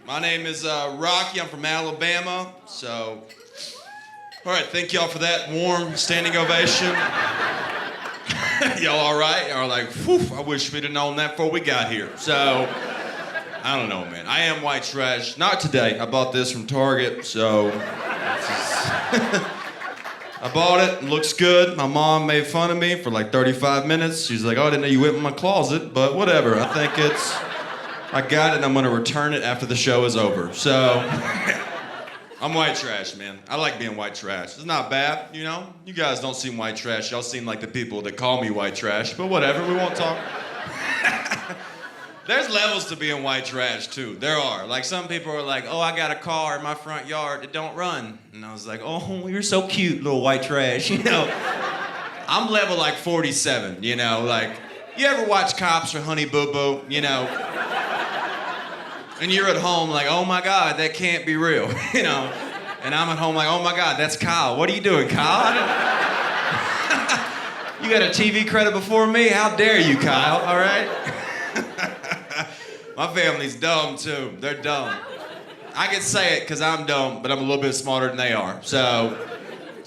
My name is Rocky. I'm from Alabama. So, all right, thank y'all for that warm standing ovation. Y'all all right? Y'all are like, whew, I wish we'd have known that before we got here. So, I don't know, man. I am white trash. Not today. I bought this from Target, so... I bought it. It looks good. My mom made fun of me for like 35 minutes. She's like, oh, I didn't know you went in my closet, but whatever. I think it's... I got it, and I'm going to return it after the show is over. So, I'm white trash, man. I like being white trash. It's not bad, you know? You guys don't seem white trash. Y'all seem like the people that call me white trash, but whatever. We won't talk. There's levels to being white trash, too. There are. Like, some people are like, oh, I got a car in my front yard that don't run. And I was like, oh, you're so cute, little white trash, you know? I'm level like 47, you know? Like, you ever watch Cops or Honey Boo Boo, you know? And you're at home like, oh my God, that can't be real, you know? And I'm at home like, oh my God, that's Kyle. What are you doing, Kyle? You got a TV credit before me? How dare you, Kyle, all right? My family's dumb too, they're dumb. I can say it because I'm dumb, but I'm a little bit smarter than they are. So,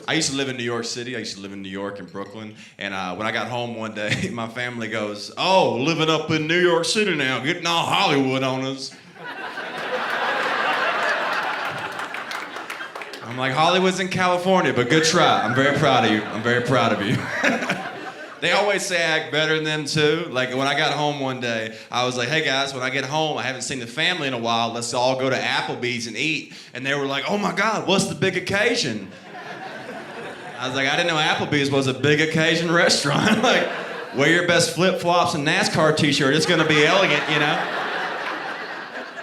I used to live in New York City. I used to live in New York and Brooklyn. And when I got home one day, my family goes, oh, living up in New York City now, getting all Hollywood on us. I'm like, Hollywood's in California, but good try. I'm very proud of you. I'm very proud of you. They always say I act better than them too. Like when I got home one day, I was like, hey guys, when I get home, I haven't seen the family in a while. Let's all go to Applebee's and eat. And they were like, oh my God, what's the big occasion? I was like, I didn't know Applebee's was a big occasion restaurant. Like, wear your best flip-flops and NASCAR t-shirt. It's gonna be elegant, you know?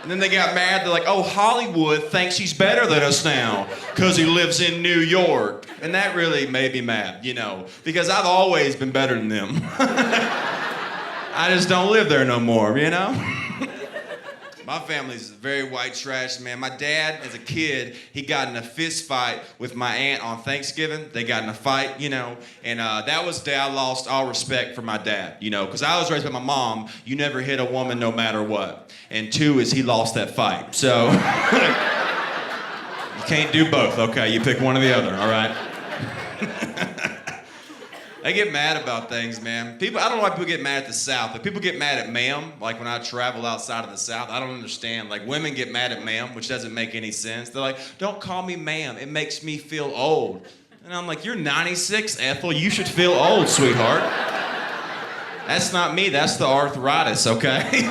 And then they got mad. They're like, oh, Hollywood thinks he's better than us now because he lives in New York. And that really made me mad, you know, because I've always been better than them. I just don't live there no more, you know? My family's very white trash, man. My dad, as a kid, he got in a fist fight with my aunt on Thanksgiving. They got in a fight, you know, and that was the day I lost all respect for my dad, you know, because I was raised by my mom. You never hit a woman no matter what. And two is he lost that fight. So, you can't do both, okay? You pick one or the other, all right? I get mad about things, man. People, I don't know why people get mad at the South. Like, people get mad at ma'am, like when I travel outside of the South. I don't understand. Like, women get mad at ma'am, which doesn't make any sense. They're like, don't call me ma'am. It makes me feel old. And I'm like, you're 96, Ethel. You should feel old, sweetheart. That's not me. That's the arthritis, okay?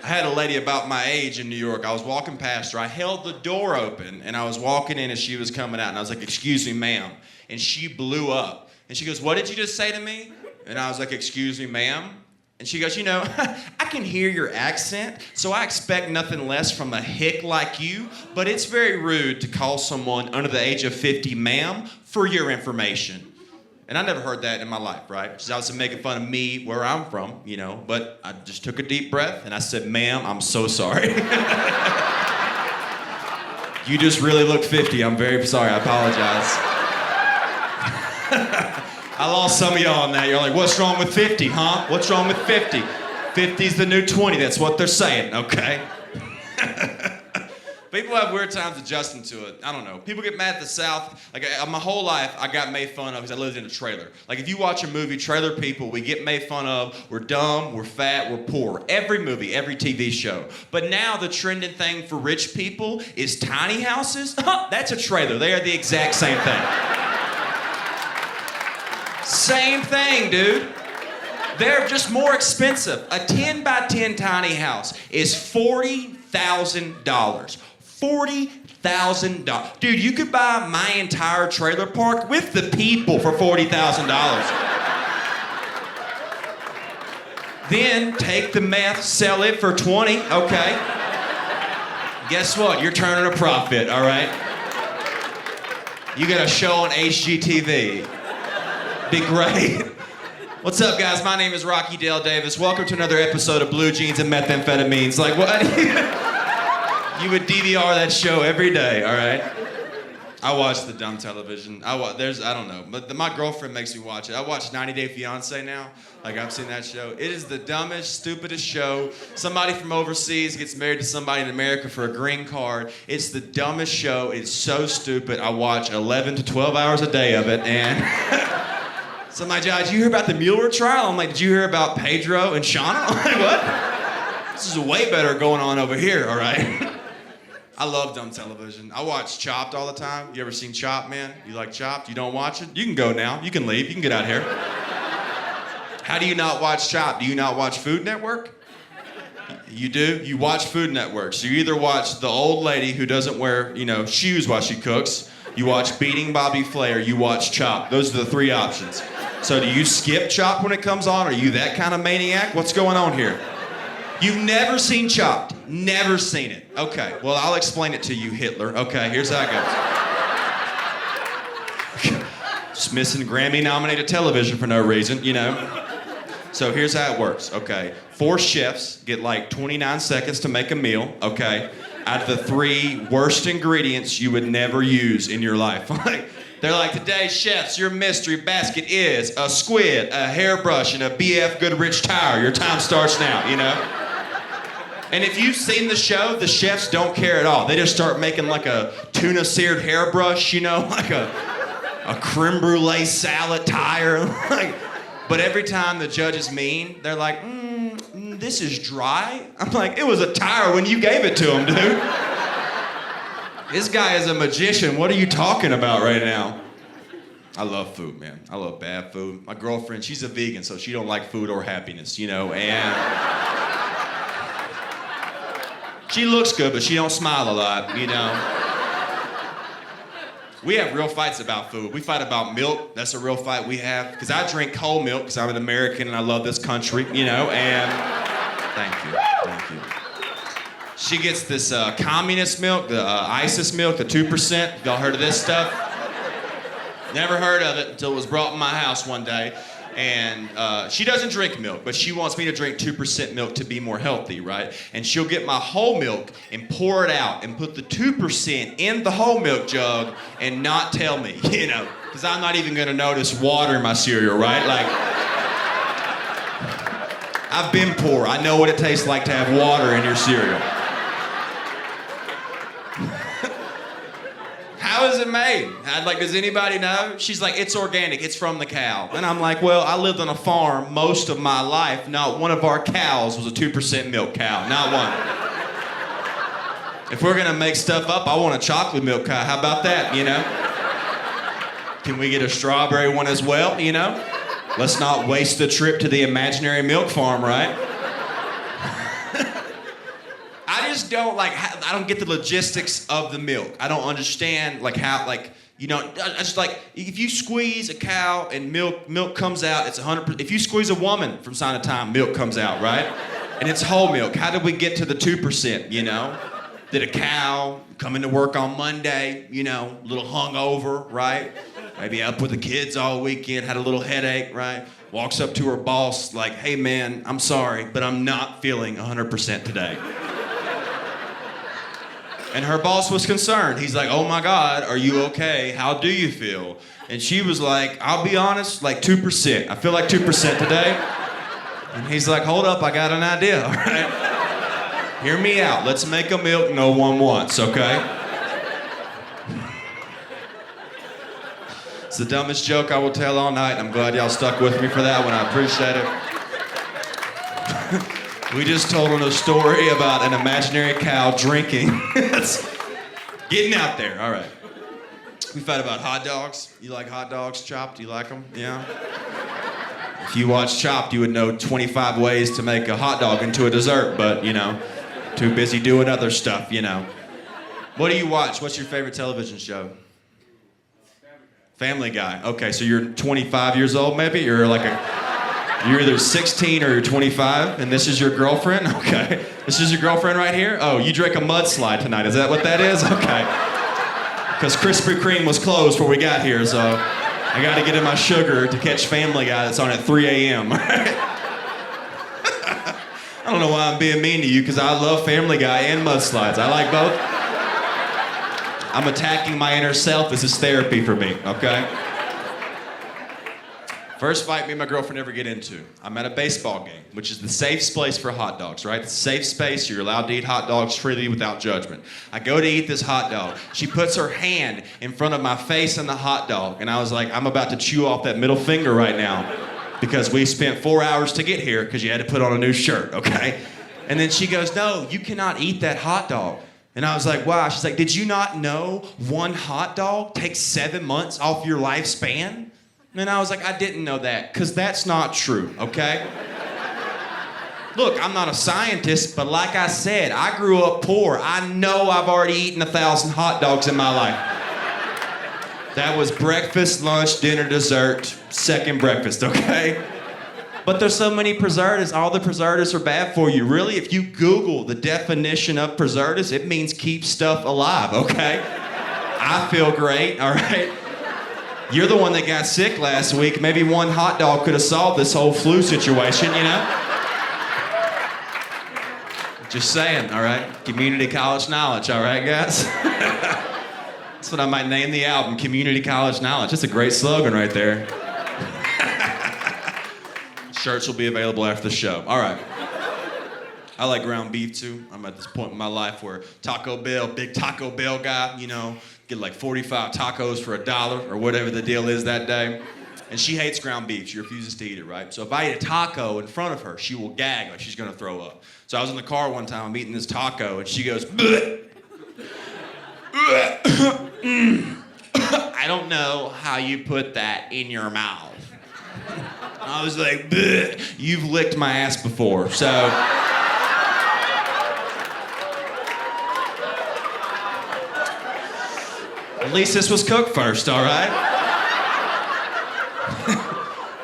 I had a lady about my age in New York. I was walking past her. I held the door open, and I was walking in as she was coming out, and I was like, excuse me, ma'am. And she blew up. And she goes, what did you just say to me? And I was like, excuse me, ma'am. And she goes, you know, I can hear your accent, so I expect nothing less from a hick like you, but it's very rude to call someone under the age of 50 ma'am for your information. And I never heard that in my life, right? She's obviously making fun of me where I'm from, you know, but I just took a deep breath and I said, ma'am, I'm so sorry. You just really look 50. I'm very sorry. I apologize. I lost some of y'all on that. You're like, what's wrong with 50, huh? What's wrong with 50? 50's the new 20. That's what they're saying, okay? People have weird times adjusting to it. I don't know. People get mad at the South. Like, my whole life, I got made fun of because I lived in a trailer. Like, if you watch a movie, trailer people, we get made fun of. We're dumb, we're fat, we're poor. Every movie, every TV show. But now the trending thing for rich people is tiny houses. That's a trailer. They are the exact same thing. Same thing, dude. They're just more expensive. A 10 by 10 tiny house is $40,000. $40,000. Dude, you could buy my entire trailer park with the people for $40,000. Then take the meth, sell it for 20, okay? Guess what? You're turning a profit, all right? You got a show on HGTV. Be great. What's up, guys? My name is Rocky Dale Davis. Welcome to another episode of Blue Jeans and Methamphetamines. Like, what? You would DVR that show every day, all right? I watch the dumb television. I don't know, but my girlfriend makes me watch it. I watch 90 Day Fiance now. Like, I've seen that show. It is the dumbest, stupidest show. Somebody from overseas gets married to somebody in America for a green card. It's the dumbest show. It's so stupid. I watch 11 to 12 hours a day of it, and somebody, did you hear about the Mueller trial? I'm like, did you hear about Pedro and Shauna? I'm like, what? This is way better going on over here, all right? I love dumb television. I watch Chopped all the time. You ever seen Chopped, man? You like Chopped? You don't watch it? You can go now. You can leave. You can get out here. How do you not watch Chopped? Do you not watch Food Network? You do? You watch Food Network. So you either watch the old lady who doesn't wear, shoes while she cooks. You watch Beating Bobby Flay, or you watch Chopped. Those are the three options. So do you skip Chopped when it comes on? Are you that kind of maniac? What's going on here? You've never seen Chopped. Never seen it. Okay, well, I'll explain it to you, Hitler. Okay, here's how it goes. Just missing Grammy-nominated television for no reason, So here's how it works, okay? 4 chefs get like 29 seconds to make a meal, okay? Out of the 3 worst ingredients you would never use in your life. They're like, today, chefs, your mystery basket is a squid, a hairbrush, and a BF Goodrich tire. Your time starts now, And if you've seen the show, the chefs don't care at all. They just start making like a tuna seared hairbrush, like a creme brulee salad tire. But every time the judge is mean, they're like, this is dry. I'm like, it was a tire when you gave it to him, dude. This guy is a magician. What are you talking about right now? I love food, man. I love bad food. My girlfriend, she's a vegan, so she don't like food or happiness, and she looks good, but she don't smile a lot, We have real fights about food. We fight about milk. That's a real fight we have. Because I drink whole milk because I'm an American and I love this country, and thank you. She gets this communist milk, the ISIS milk, the 2%. Y'all heard of this stuff? Never heard of it until it was brought in my house one day. And she doesn't drink milk, but she wants me to drink 2% milk to be more healthy, right? And she'll get my whole milk and pour it out and put the 2% in the whole milk jug and not tell me, because I'm not even gonna notice water in my cereal, right? Like, I've been poor. I know what it tastes like to have water in your cereal. How is it made? Does anybody know? She's like, it's organic, it's from the cow. And I'm like, well, I lived on a farm most of my life. Not one of our cows was a 2% milk cow, not one. If we're gonna make stuff up, I want a chocolate milk cow. How about that, Can we get a strawberry one as well, Let's not waste the trip to the imaginary milk farm, right? I don't get the logistics of the milk. I don't understand if you squeeze a cow and milk comes out, it's 100%. If you squeeze a woman from time to time, milk comes out, right? And it's whole milk. How did we get to the 2%, Did a cow come into work on Monday, a little hungover, right? Maybe up with the kids all weekend, had a little headache, right? Walks up to her boss like, hey man, I'm sorry, but I'm not feeling 100% today. And her boss was concerned. He's like, oh my God, are you okay? How do you feel? And she was like, I'll be honest, like 2%. I feel like 2% today. And he's like, hold up, I got an idea, all right? Hear me out. Let's make a milk no one wants, okay? It's the dumbest joke I will tell all night. I'm glad y'all stuck with me for that one. I appreciate it. We just told a story about an imaginary cow drinking. Getting out there, all right. We fight about hot dogs. You like hot dogs, Chopped? You like them? Yeah? If you watch Chopped, you would know 25 ways to make a hot dog into a dessert, but, too busy doing other stuff, What do you watch? What's your favorite television show? Family Guy. Okay, so you're 25 years old, maybe? You're either 16 or you're 25, and this is your girlfriend? Okay. This is your girlfriend right here? Oh, you drank a mudslide tonight. Is that what that is? Okay. Because Krispy Kreme was closed before we got here, so I got to get in my sugar to catch Family Guy that's on at 3 a.m. I don't know why I'm being mean to you, because I love Family Guy and mudslides. I like both. I'm attacking my inner self. This is therapy for me, okay? First fight me and my girlfriend ever get into. I'm at a baseball game, which is the safe place for hot dogs, right? It's a safe space. You're allowed to eat hot dogs freely without judgment. I go to eat this hot dog. She puts her hand in front of my face and the hot dog, and I was like, I'm about to chew off that middle finger right now because we spent 4 hours to get here because you had to put on a new shirt, okay? And then she goes, no, you cannot eat that hot dog. And I was like, wow. She's like, did you not know one hot dog takes 7 months off your lifespan? And I was like, I didn't know that, because that's not true, okay? Look, I'm not a scientist, but like I said, I grew up poor. I know I've already eaten 1,000 hot dogs in my life. That was breakfast, lunch, dinner, dessert, second breakfast, okay? But there's so many preservatives. All the preservatives are bad for you. Really, if you Google the definition of preservatives, it means keep stuff alive, okay? I feel great, all right? You're the one that got sick last week. Maybe one hot dog could have solved this whole flu situation, you know? Just saying, all right? Community college knowledge, all right, guys? That's what I might name the album, Community College Knowledge. That's a great slogan right there. Shirts will be available after the show. All right. I like ground beef too. I'm at this point in my life where Taco Bell, big Taco Bell guy, you know, get like 45 tacos for $1 or whatever the deal is that day. And she hates ground beef. She refuses to eat it, right? So if I eat a taco in front of her, she will gag like she's gonna throw up. So I was in the car one time, I'm eating this taco, and she goes, bleh. I don't know how you put that in your mouth. I was like, bleh. You've licked my ass before, so. At least this was cooked first, all right?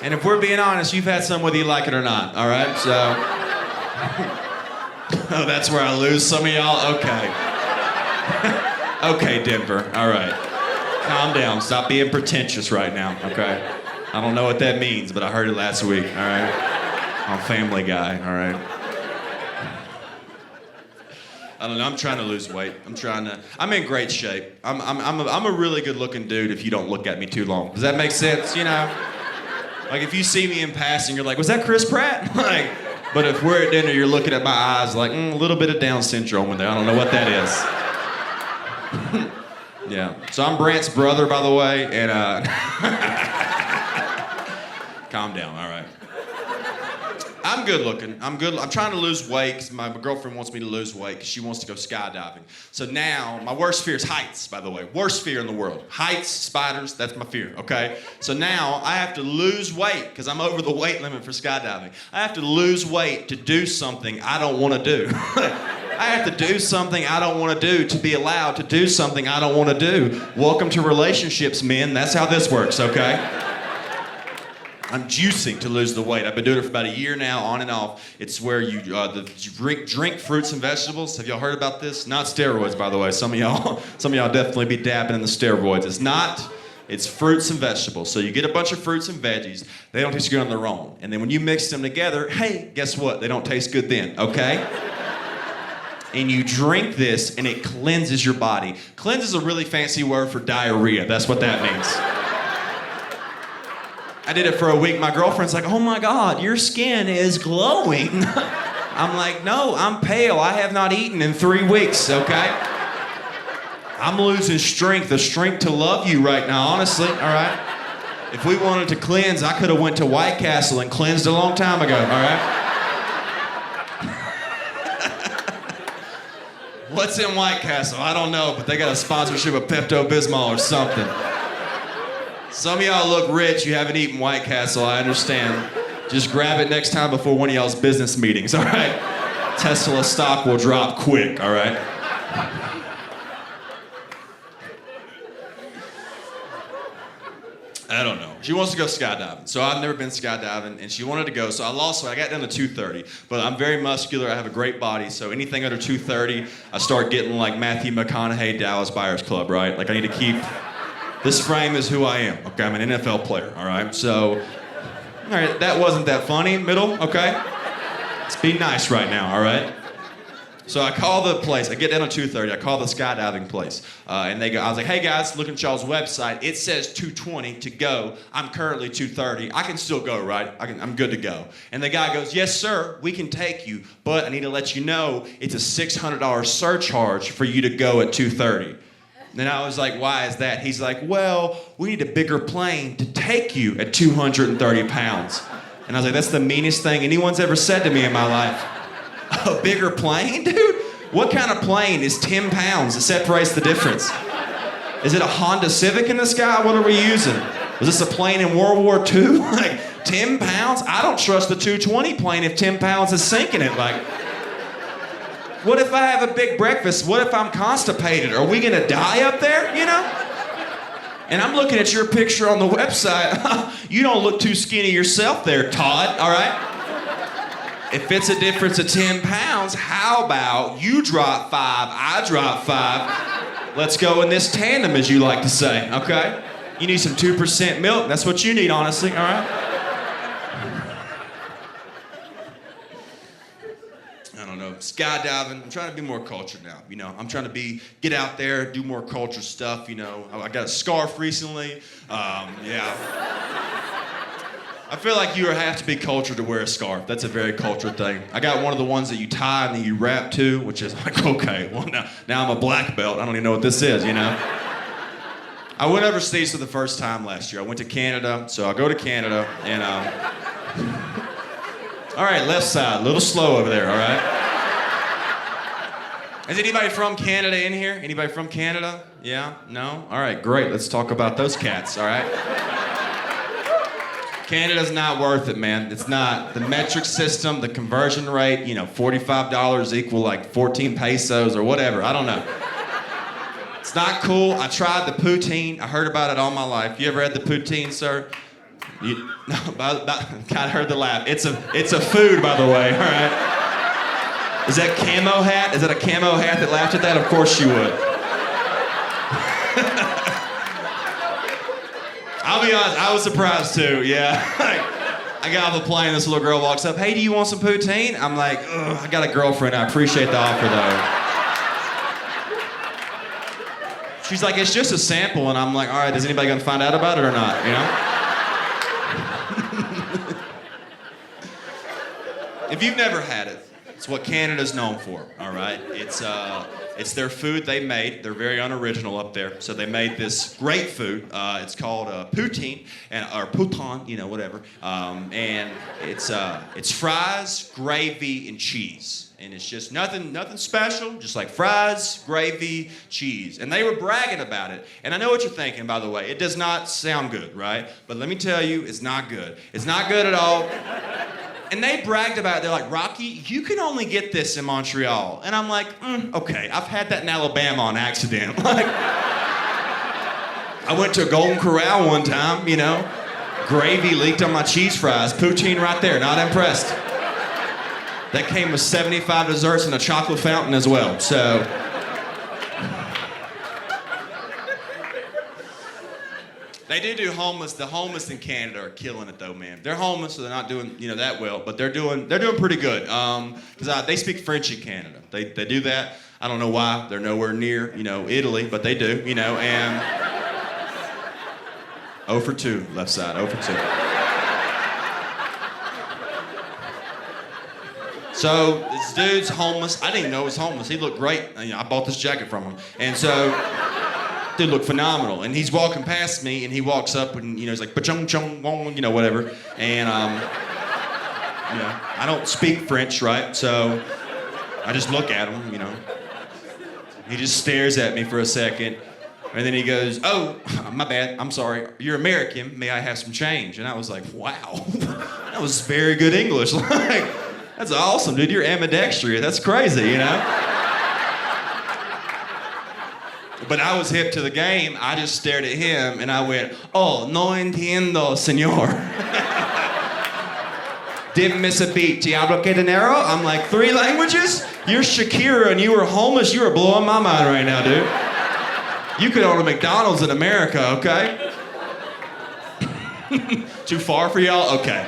And if we're being honest, you've had some whether you like it or not, all right? So, oh, that's where I lose some of y'all? Okay. Okay, Denver, all right. Calm down, stop being pretentious right now, okay? I don't know what that means, but I heard it last week, all right? I'm a Family Guy, all right? I don't know, I'm trying to lose weight. I'm in great shape. I'm a really good looking dude if you don't look at me too long. Does that make sense, you know? Like if you see me in passing, you're like, was that Chris Pratt? Like, but if we're at dinner, you're looking at my eyes like, a little bit of Down syndrome in there. I don't know what that is. Yeah, so I'm Brant's brother, by the way, and calm down, all right. I'm good looking. I'm trying to lose weight because my girlfriend wants me to lose weight because she wants to go skydiving. So now, my worst fear is heights, by the way. Worst fear in the world. Heights, spiders, that's my fear, okay? So now, I have to lose weight because I'm over the weight limit for skydiving. I have to lose weight to do something I don't want to do. I have to do something I don't want to do to be allowed to do something I don't want to do. Welcome to relationships, men. That's how this works, okay? I'm juicing to lose the weight. I've been doing it for about a year now, on and off. It's where you drink fruits and vegetables. Have y'all heard about this? Not steroids, by the way. Some of y'all definitely be dabbing in the steroids. It's not. It's fruits and vegetables. So you get a bunch of fruits and veggies. They don't taste good on their own. And then when you mix them together, hey, guess what? They don't taste good then, okay? And you drink this, and it cleanses your body. Cleanse is a really fancy word for diarrhea. That's what that means. I did it for a week. My girlfriend's like, oh my God, your skin is glowing. I'm like, no, I'm pale. I have not eaten in 3 weeks, okay? I'm losing strength, the strength to love you right now, honestly, all right? If we wanted to cleanse, I could have went to White Castle and cleansed a long time ago, all right? What's in White Castle? I don't know, but they got a sponsorship of Pepto-Bismol or something. Some of y'all look rich, you haven't eaten White Castle, I understand. Just grab it next time before one of y'all's business meetings, all right? Tesla stock will drop quick, all right? I don't know. She wants to go skydiving. So I've never been skydiving, and she wanted to go. So I got down to 230. But I'm very muscular. I have a great body. So anything under 230, I start getting like Matthew McConaughey, Dallas Buyers Club, right? Like I need to keep, this frame is who I am. Okay, I'm an NFL player, all right? So, all right, that wasn't that funny, middle, okay? Let's be nice right now, all right? So I call the place. I get down at 2:30. I call the skydiving place, and they go. I was like, "Hey guys, look at y'all's website. It says 2:20 to go. I'm currently 2:30. I can still go, right? I'm good to go." And the guy goes, "Yes, sir. We can take you, but I need to let you know it's a $600 surcharge for you to go at 2:30." And I was like, "Why is that?" He's like, "Well, we need a bigger plane to take you at 230 pounds." And I was like, "That's the meanest thing anyone's ever said to me in my life." A bigger plane, dude? What kind of plane is 10 pounds that separates the difference? Is it a Honda Civic in the sky? What are we using? Was this a plane in World War II? Like, 10 pounds? I don't trust the 220 plane if 10 pounds is sinking it. Like, what if I have a big breakfast? What if I'm constipated? Are we gonna die up there, you know? And I'm looking at your picture on the website. You don't look too skinny yourself there, Todd, all right? If it's a difference of 10 pounds, how about you drop 5, I drop 5. Let's go in this tandem, as you like to say, okay? You need some 2% milk. That's what you need, honestly, all right? I don't know, skydiving. I'm trying to be more cultured now, you know. I'm trying to get out there, do more culture stuff, you know. I got a scarf recently, yeah. I feel like you have to be cultured to wear a scarf. That's a very cultured thing. I got one of the ones that you tie and then you wrap to, which is like, okay, well now I'm a black belt. I don't even know what this is, you know? I went overseas for the first time last year. I went to Canada, so I go to Canada and, all right, left side, a little slow over there, all right? Is anybody from Canada in here? Anybody from Canada? Yeah? No? All right, great. Let's talk about those cats, all right? Canada's not worth it, man. It's not. The metric system, the conversion rate, you know, $45 equal like 14 pesos or whatever. I don't know. It's not cool. I tried the poutine. I heard about it all my life. You ever had the poutine, sir? No, kind of heard the laugh. It's a food, by the way, all right? Is that camo hat? Is that a camo hat that laughed at that? Of course you would. I'll be honest, I was surprised too, yeah. I got off the plane, this little girl walks up, "Hey, do you want some poutine?" I'm like, "Ugh, I got a girlfriend, I appreciate the offer though." She's like, "It's just a sample," and I'm like, "All right, is anybody gonna find out about it or not, you know?" If you've never had it, it's what Canada's known for, all right? It's their food they made. They're very unoriginal up there. So they made this great food. It's called poutine, or Poutine, you know, whatever. And it's fries, gravy, and cheese. And it's just nothing special, just like fries, gravy, cheese. And they were bragging about it. And I know what you're thinking, by the way. It does not sound good, right? But let me tell you, it's not good. It's not good at all. And they bragged about it. They're like, "Rocky, you can only get this in Montreal." And I'm like, okay, I've had that in Alabama on accident. Like, I went to a Golden Corral one time, you know. Gravy leaked on my cheese fries. Poutine right there, not impressed. That came with 75 desserts and a chocolate fountain as well, so. They do homeless. The homeless in Canada are killing it though, man. They're homeless, so they're not doing, you know, that well, but they're doing pretty good. Because they speak French in Canada. They do that. I don't know why. They're nowhere near, you know, Italy, but they do, you know, and 0 for 2, left side, 0 for 2. So this dude's homeless. I didn't even know he was homeless. He looked great. You know, I bought this jacket from him. And so dude looked phenomenal. And he's walking past me and he walks up and, you know, he's like, "Ba-chung chung wong," you know, whatever. And you know, I don't speak French, right? So I just look at him, you know. He just stares at me for a second. And then he goes, "Oh, my bad, I'm sorry. You're American, may I have some change?" And I was like, wow, that was very good English. Like, that's awesome, dude. You're ambidextrous. That's crazy, you know? But I was hip to the game. I just stared at him and I went, "Oh, no entiendo, señor." Didn't miss a beat. "Te hablo que dinero?" I'm like, 3 languages? You're Shakira and you were homeless. You were blowing my mind right now, dude. You could own a McDonald's in America, okay? Too far for y'all? Okay.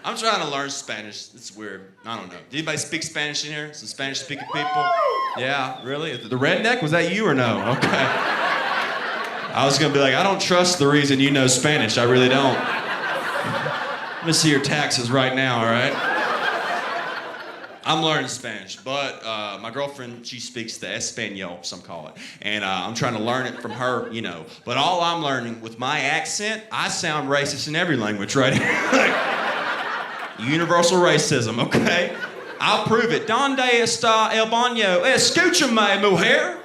I'm trying to learn Spanish. It's weird. I don't know. Did anybody speak Spanish in here? Some Spanish-speaking people? Yeah, really? The redneck? Was that you or no? Okay. I was gonna be like, I don't trust the reason you know Spanish. I really don't. Let me see your taxes right now, all right? I'm learning Spanish, but my girlfriend, she speaks the Espanol, some call it. And I'm trying to learn it from her, you know. But all I'm learning, with my accent, I sound racist in every language, right? Universal racism, okay? I'll prove it. Donde está el baño? Escúchame, mujer.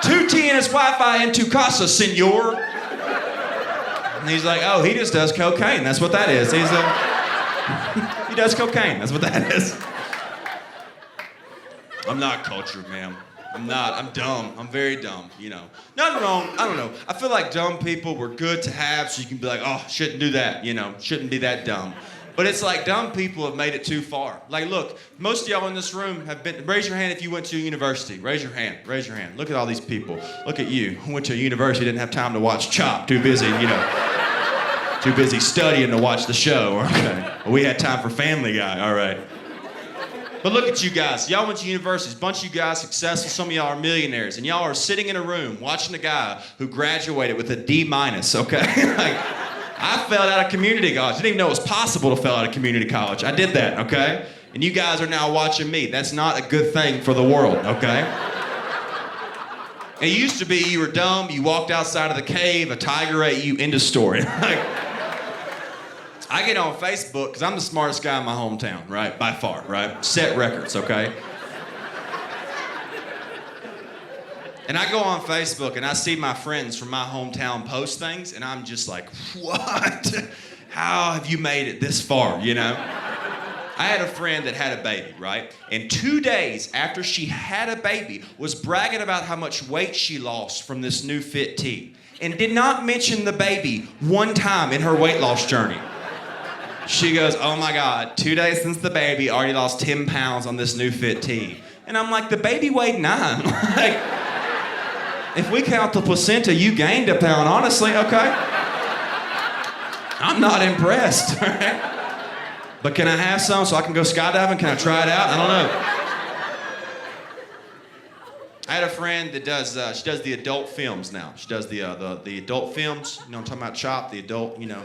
Tú tienes Wi-Fi en tu casa, señor. And he's like, oh, he just does cocaine. That's what that is. He does cocaine. That's what that is. I'm not cultured, man. I'm not. I'm dumb. I'm very dumb, you know. Nothing wrong. I don't know. I feel like dumb people were good to have so you can be like, oh, shouldn't do that, you know. Shouldn't be that dumb. But it's like dumb people have made it too far. Like, look, most of y'all in this room have been, raise your hand if you went to a university. Raise your hand. Raise your hand. Look at all these people. Look at you. Went to a university, didn't have time to watch Chop. Too busy, you know. Too busy studying to watch the show. Okay. Well, we had time for Family Guy. All right. But look at you guys. Y'all went to universities. A bunch of you guys successful. Some of y'all are millionaires. And y'all are sitting in a room watching a guy who graduated with a D-, okay? Like, I failed out of community college. I didn't even know it was possible to fail out of community college. I did that, okay? And you guys are now watching me. That's not a good thing for the world, okay? It used to be you were dumb, you walked outside of the cave, a tiger ate you, end of story. Like, I get on Facebook because I'm the smartest guy in my hometown, right? By far, right? Set records, okay? And I go on Facebook and I see my friends from my hometown post things and I'm just like, what? How have you made it this far, you know? I had a friend that had a baby, right? And 2 days after she had a baby was bragging about how much weight she lost from this new fit tee and did not mention the baby one time in her weight loss journey. She goes, oh my God, 2 days since the baby, already lost 10 pounds on this new fit tee. And I'm like, the baby weighed 9. Like, if we count the placenta, you gained a pound, honestly, okay? I'm not impressed, right? But can I have some so I can go skydiving? Can I try it out? I don't know. I had a friend that does, she does the adult films now. She does the adult films. You know what I'm talking about, Chopped, the adult, you know.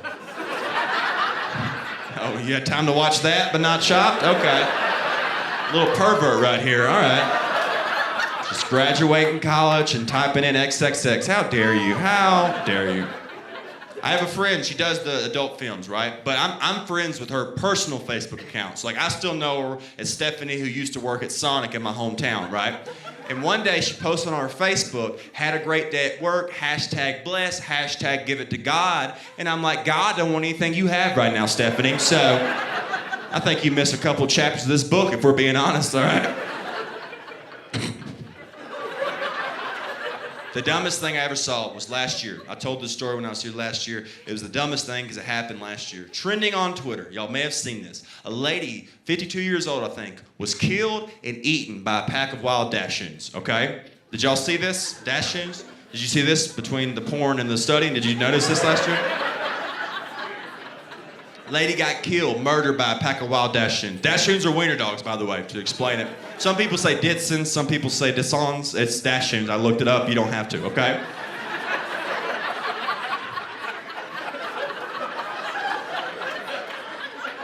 Oh, you had time to watch that, but not Chopped? Okay. Little pervert right here, all right. Just graduating college and typing in XXX. How dare you? How dare you? I have a friend, she does the adult films, right? But I'm friends with her personal Facebook account. So, like, I still know her as Stephanie, who used to work at Sonic in my hometown, right? And one day she posted on her Facebook, had a great day at work, hashtag bless, hashtag give it to God. And I'm like, God don't want anything you have right now, Stephanie. So I think you missed a couple chapters of this book, if we're being honest, all right? The dumbest thing I ever saw was last year. I told this story when I was here last year. It was the dumbest thing because it happened last year. Trending on Twitter. Y'all may have seen this. A lady, 52 years old, I think, was killed and eaten by a pack of wild Dachshunds, okay? Did y'all see this? Dachshunds? Did you see this between the porn and the study? Did you notice this last year? Lady got killed, murdered by a pack of wild Dachshunds. Dachshunds are wiener dogs, by the way, to explain it. Some people say Ditsons, some people say Dissons. It's Dachshunds. I looked it up. You don't have to, okay?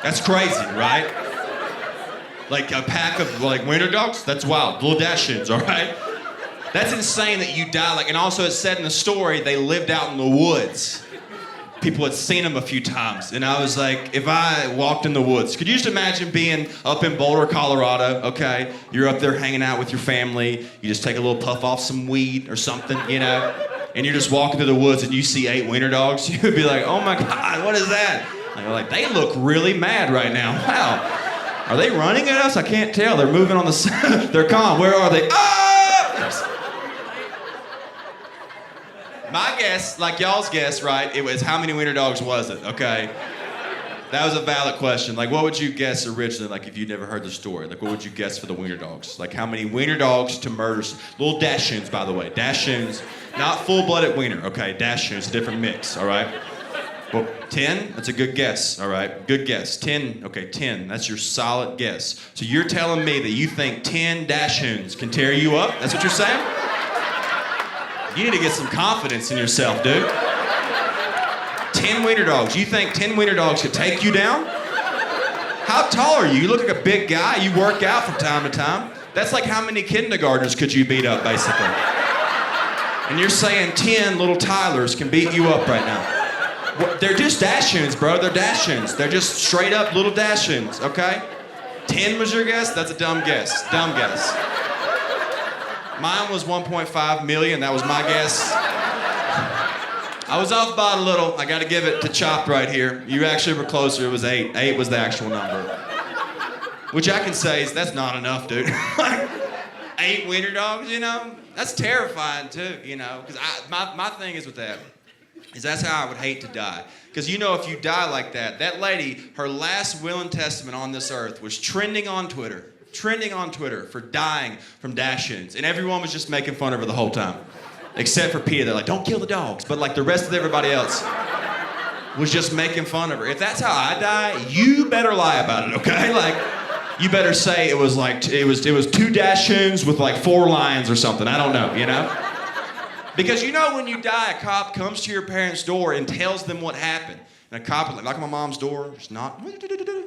That's crazy, right? Like a pack of like wiener dogs? That's wild. Little Dachshunds, all right? That's insane that you die. Like, and also it said in the story they lived out in the woods. People had seen them a few times, and I was like, if I walked in the woods, could you just imagine being up in Boulder, Colorado, okay? You're up there hanging out with your family, you just take a little puff off some weed or something, you know? And you're just walking through the woods and you see 8 wiener dogs, you would be like, oh my God, what is that? And you're like, they look really mad right now, wow. Are they running at us? I can't tell, they're moving on the side, they're calm, where are they? Ah! My guess, like y'all's guess, right, it was how many wiener dogs was it, okay? That was a valid question. Like, what would you guess originally, like, if you'd never heard the story? Like, what would you guess for the wiener dogs? Like, how many wiener dogs to murder? Little Dachshunds, by the way. Dachshunds, not full-blooded wiener, okay? Dachshunds, different mix, all right? Well, 10, that's a good guess, all right? Good guess. 10, okay, 10, that's your solid guess. So you're telling me that you think 10 Dachshunds can tear you up? That's what you're saying? You need to get some confidence in yourself, dude. 10 wiener dogs. You think 10 wiener dogs could take you down? How tall are you? You look like a big guy. You work out from time to time. That's like how many kindergartners could you beat up, basically? And you're saying 10 little Tylers can beat you up right now. They're just Dachshunds, bro. They're Dachshunds. They're just straight up little Dachshunds, okay? 10 was your guess? That's a dumb guess. Dumb guess. Mine was 1.5 million. That was my guess. I was off by a little. I got to give it to Chop right here. You actually were closer. It was 8. 8 was the actual number. Which I can say is that's not enough, dude. 8 wiener dogs, you know? That's terrifying, too, you know? Because my thing is with that. Is that's how I would hate to die. Because you know if you die like that, that lady, her last will and testament on this earth was trending on Twitter for dying from Dachshunds. And everyone was just making fun of her the whole time. Except for Peter, they're like, don't kill the dogs. But like the rest of everybody else was just making fun of her. If that's how I die, you better lie about it, okay? Like, you better say it was 2 Dachshunds with like 4 lions or something. I don't know, you know? Because you know when you die, a cop comes to your parents' door and tells them what happened. And a cop would like knock on my mom's door, just knock,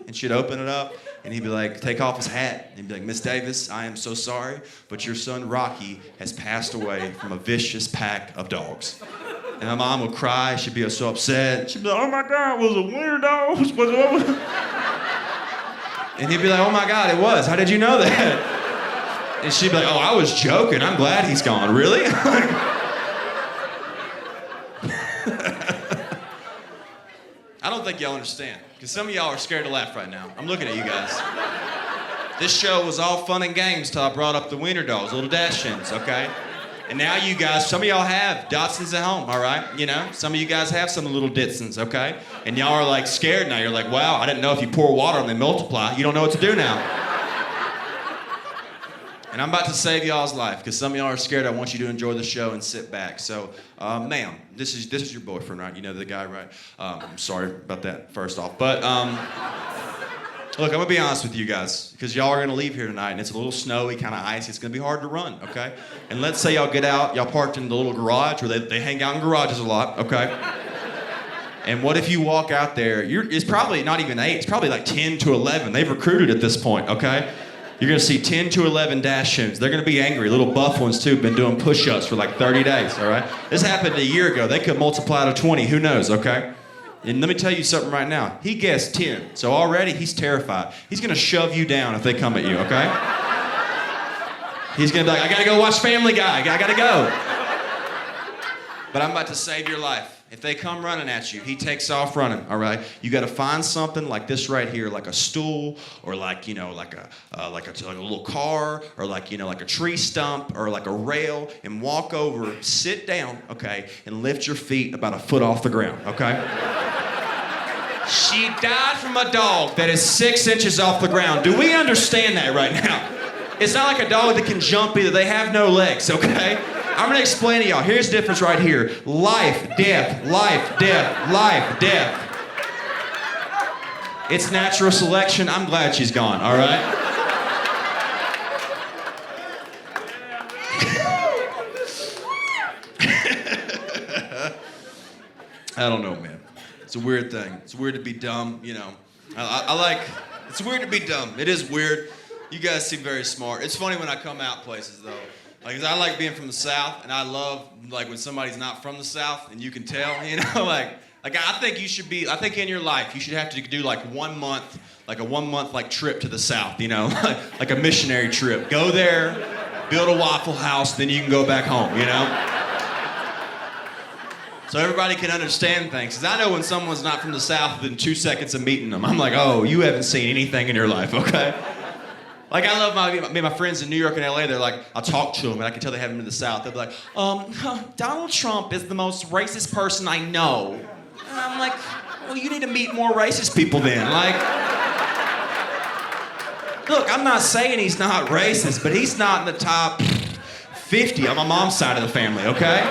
and she'd open it up, and he'd be like, take off his hat. And he'd be like, Miss Davis, I am so sorry, but your son Rocky has passed away from a vicious pack of dogs. And my mom would cry, she'd be so upset. She'd be like, oh my God, was it wiener dogs? And he'd be like, oh my God, it was. How did you know that? And she'd be like, oh, I was joking. I'm glad he's gone. Really? I don't think y'all understand, because some of y'all are scared to laugh right now. I'm looking at you guys. This show was all fun and games till I brought up the wiener dogs, little Dachshunds, okay? And now you guys, some of y'all have Dachshunds at home, all right? You know, some of you guys have some little Dachshunds, okay? And y'all are like scared now. You're like, wow, I didn't know if you pour water on them, they multiply. You don't know what to do now. And I'm about to save y'all's life, because some of y'all are scared. I want you to enjoy the show and sit back. So, ma'am, this is your boyfriend, right? You know the guy, right? I'm sorry about that, first off. But, look, I'm going to be honest with you guys, because y'all are going to leave here tonight, and it's a little snowy, kind of icy. It's going to be hard to run, okay? And let's say y'all get out, y'all parked in the little garage, where they hang out in garages a lot, okay? And what if you walk out there, it's probably not even 8, it's probably like 10 to 11. They've recruited at this point, okay? You're gonna see 10 to 11 Dachshunds. They're gonna be angry. Little buff ones too, been doing push-ups for like 30 days, all right? This happened a year ago. They could multiply to 20, who knows, okay? And let me tell you something right now. He guessed 10, so already he's terrified. He's gonna shove you down if they come at you, okay? He's gonna be like, I gotta go watch Family Guy, I gotta go. But I'm about to save your life. If they come running at you, he takes off running, all right? You got to find something like this right here, like a stool, or like, you know, like a little car, or like, you know, like a tree stump, or like a rail, and walk over, sit down, okay, and lift your feet about a foot off the ground, okay? She died from a dog that is 6 inches off the ground. Do we understand that right now? It's not like a dog that can jump either. They have no legs, okay? I'm gonna explain to y'all. Here's the difference right here. Life, death, life, death, life, death. It's natural selection. I'm glad she's gone, all right? I don't know, man. It's a weird thing. It's weird to be dumb, you know. It's weird to be dumb. It is weird. You guys seem very smart. It's funny when I come out places, though. Like, 'cause I like being from the South, and I love, like, when somebody's not from the South, and you can tell, you know, like I think in your life, you should have to do, like, 1 month, like a 1 month, like, trip to the South, you know, like a missionary trip. Go there, build a Waffle House, then you can go back home, you know? So everybody can understand things. 'Cause I know when someone's not from the South, within 2 seconds of meeting them, I'm like, oh, you haven't seen anything in your life, okay? Like, I love my friends in New York and LA, they're like, I'll talk to them, and I can tell they haven't been to the South. They'll be like, Donald Trump is the most racist person I know. And I'm like, well, you need to meet more racist people then. Like, look, I'm not saying he's not racist, but he's not in the top 50 on my mom's side of the family, okay?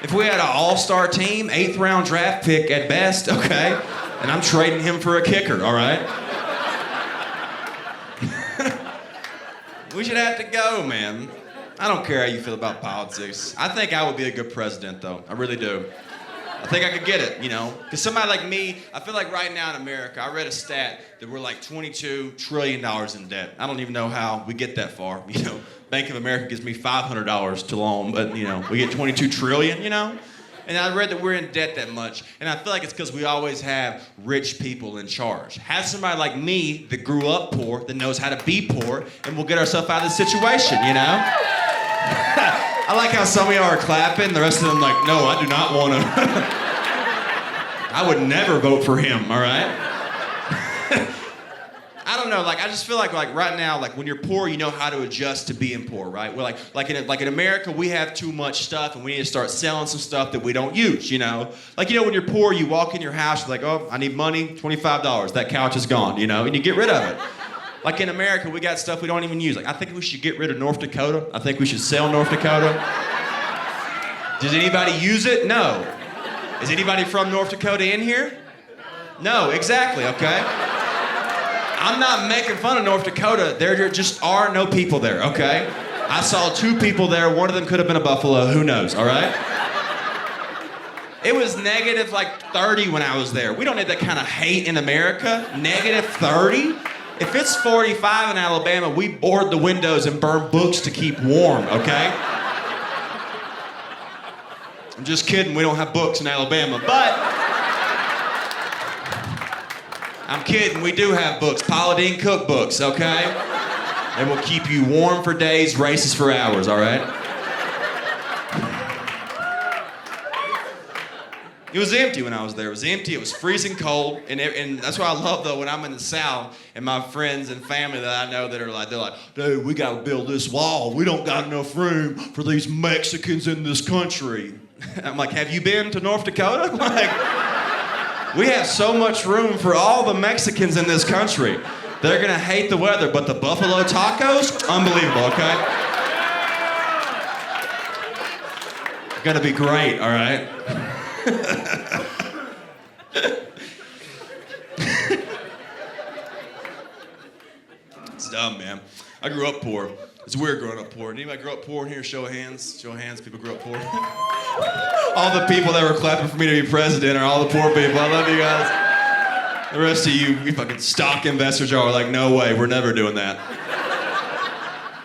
If we had an all-star team, 8th round draft pick at best, okay? And I'm trading him for a kicker, all right? We should have to go, man. I don't care how you feel about politics. I think I would be a good president, though. I really do. I think I could get it, you know? Because somebody like me, I feel like right now in America, I read a stat that we're like $22 trillion in debt. I don't even know how we get that far, you know? Bank of America gives me $500 to loan, but, you know, we get 22 trillion, you know? And I read that we're in debt that much, and I feel like it's because we always have rich people in charge. Have somebody like me that grew up poor, that knows how to be poor, and we'll get ourselves out of this situation, you know? I like how some of y'all are clapping, the rest of them like, no, I do not want to. I would never vote for him, all right? I don't know, like, I just feel like right now, like, when you're poor, you know how to adjust to being poor, right? We're like in America, we have too much stuff, and we need to start selling some stuff that we don't use, you know? Like, you know, when you're poor, you walk in your house, you're like, oh, I need money, $25, that couch is gone, you know? And you get rid of it. Like in America, we got stuff we don't even use. Like, I think we should get rid of North Dakota. I think we should sell North Dakota. Does anybody use it? No. Is anybody from North Dakota in here? No, exactly, okay? I'm not making fun of North Dakota. There just are no people there, okay? I saw 2 people there. One of them could have been a buffalo. Who knows, all right? It was negative like 30 when I was there. We don't need that kind of hate in America. Negative 30? If it's 45 in Alabama, we board the windows and burn books to keep warm, okay? I'm just kidding, we don't have books in Alabama, but I'm kidding, we do have books, Poutine cookbooks, okay? They will keep you warm for days, races for hours, all right? It was empty when I was there. It was empty, it was freezing cold, and that's what I love, though, when I'm in the South, and my friends and family that I know that are like, they're like, dude, we gotta build this wall. We don't got enough room for these Mexicans in this country. I'm like, have you been to North Dakota? Like, we have so much room for all the Mexicans in this country. They're gonna hate the weather, but the buffalo tacos, unbelievable, okay? Gonna be great, all right? It's dumb, man. I grew up poor. It's weird growing up poor. Anybody grew up poor in here? Show of hands. Show of hands. People grew up poor. All the people that were clapping for me to be president are all the poor people. I love you guys. The rest of you fucking stock investors are like, no way, we're never doing that.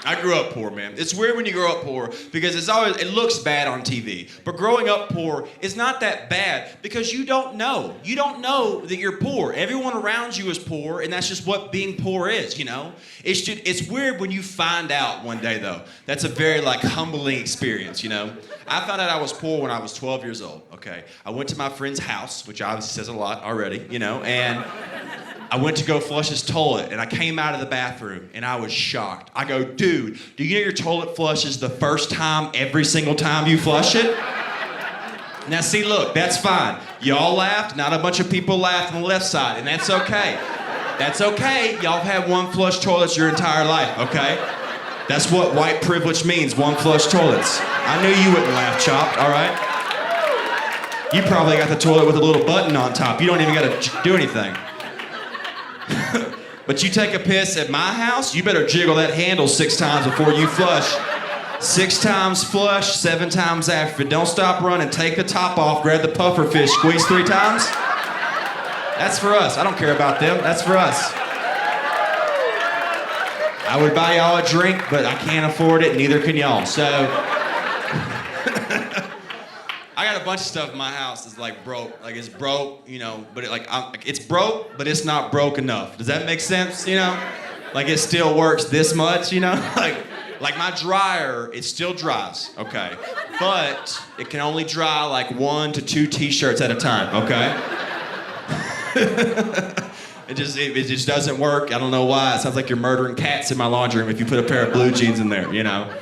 I grew up poor, man. It's weird when you grow up poor because it looks bad on TV. But growing up poor is not that bad because you don't know. You don't know that you're poor. Everyone around you is poor, and that's just what being poor is, you know? It's weird when you find out one day, though. That's a very, humbling experience, you know? I found out I was poor when I was 12 years old, okay? I went to my friend's house, which obviously says a lot already, you know, and I went to go flush his toilet, and I came out of the bathroom, and I was shocked. I go, dude, do you know your toilet flushes the first time every single time you flush it? Now, see, look, that's fine. Y'all laughed. Not a bunch of people laughed on the left side, and that's okay. That's okay. Y'all have had one flush toilets your entire life, okay? That's what white privilege means, one flush toilets. I knew you wouldn't laugh, Chopped, all right? You probably got the toilet with a little button on top. You don't even got to do anything. But you take a piss at my house, you better jiggle that handle 6 times before you flush. 6 times flush, 7 times after. Don't stop running. Take the top off, grab the puffer fish, squeeze 3 times. That's for us. I don't care about them. That's for us. I would buy y'all a drink, but I can't afford it, neither can y'all. So I got a bunch of stuff in my house that's broke. It's broke, you know, but it's broke, but it's not broke enough. Does that make sense, you know? It still works this much, you know? Like my dryer, it still dries, okay? But it can only dry 1 to 2 t-shirts at a time, okay? It just doesn't work. I don't know why. It sounds like you're murdering cats in my laundry room if you put a pair of blue jeans in there, you know?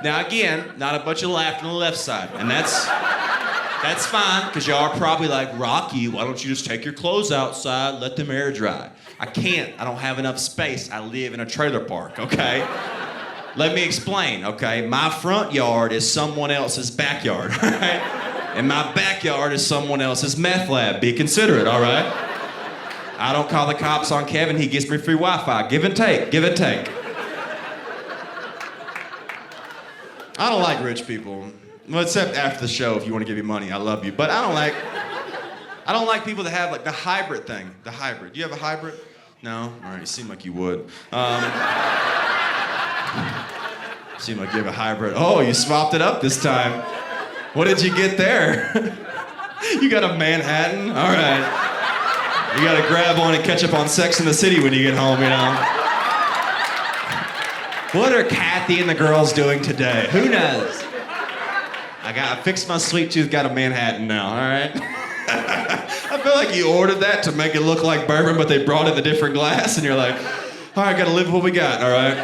Now again, not a bunch of laughter on the left side, and that's fine, because y'all are probably like, Rocky, why don't you just take your clothes outside, let them air dry? I can't. I don't have enough space. I live in a trailer park, okay? Let me explain, okay? My front yard is someone else's backyard, all right? And my backyard is someone else's meth lab. Be considerate, all right? I don't call the cops on Kevin. He gives me free Wi-Fi. Give and take, give and take. I don't like rich people. Well, except after the show, if you want to give me money, I love you. But I don't like people that have like the hybrid thing. The hybrid. You have a hybrid? No? All right, you seem like you would. Seem like you have a hybrid. Oh, you swapped it up this time. What did you get there? You got a Manhattan? All right. You gotta grab one and catch up on Sex in the City when you get home, you know? What are Kathy and the girls doing today? Who knows? I fixed my sweet tooth, got a Manhattan now, all right? I feel like you ordered that to make it look like bourbon, but they brought it in a different glass, and you're like, all right, gotta live with what we got, all right?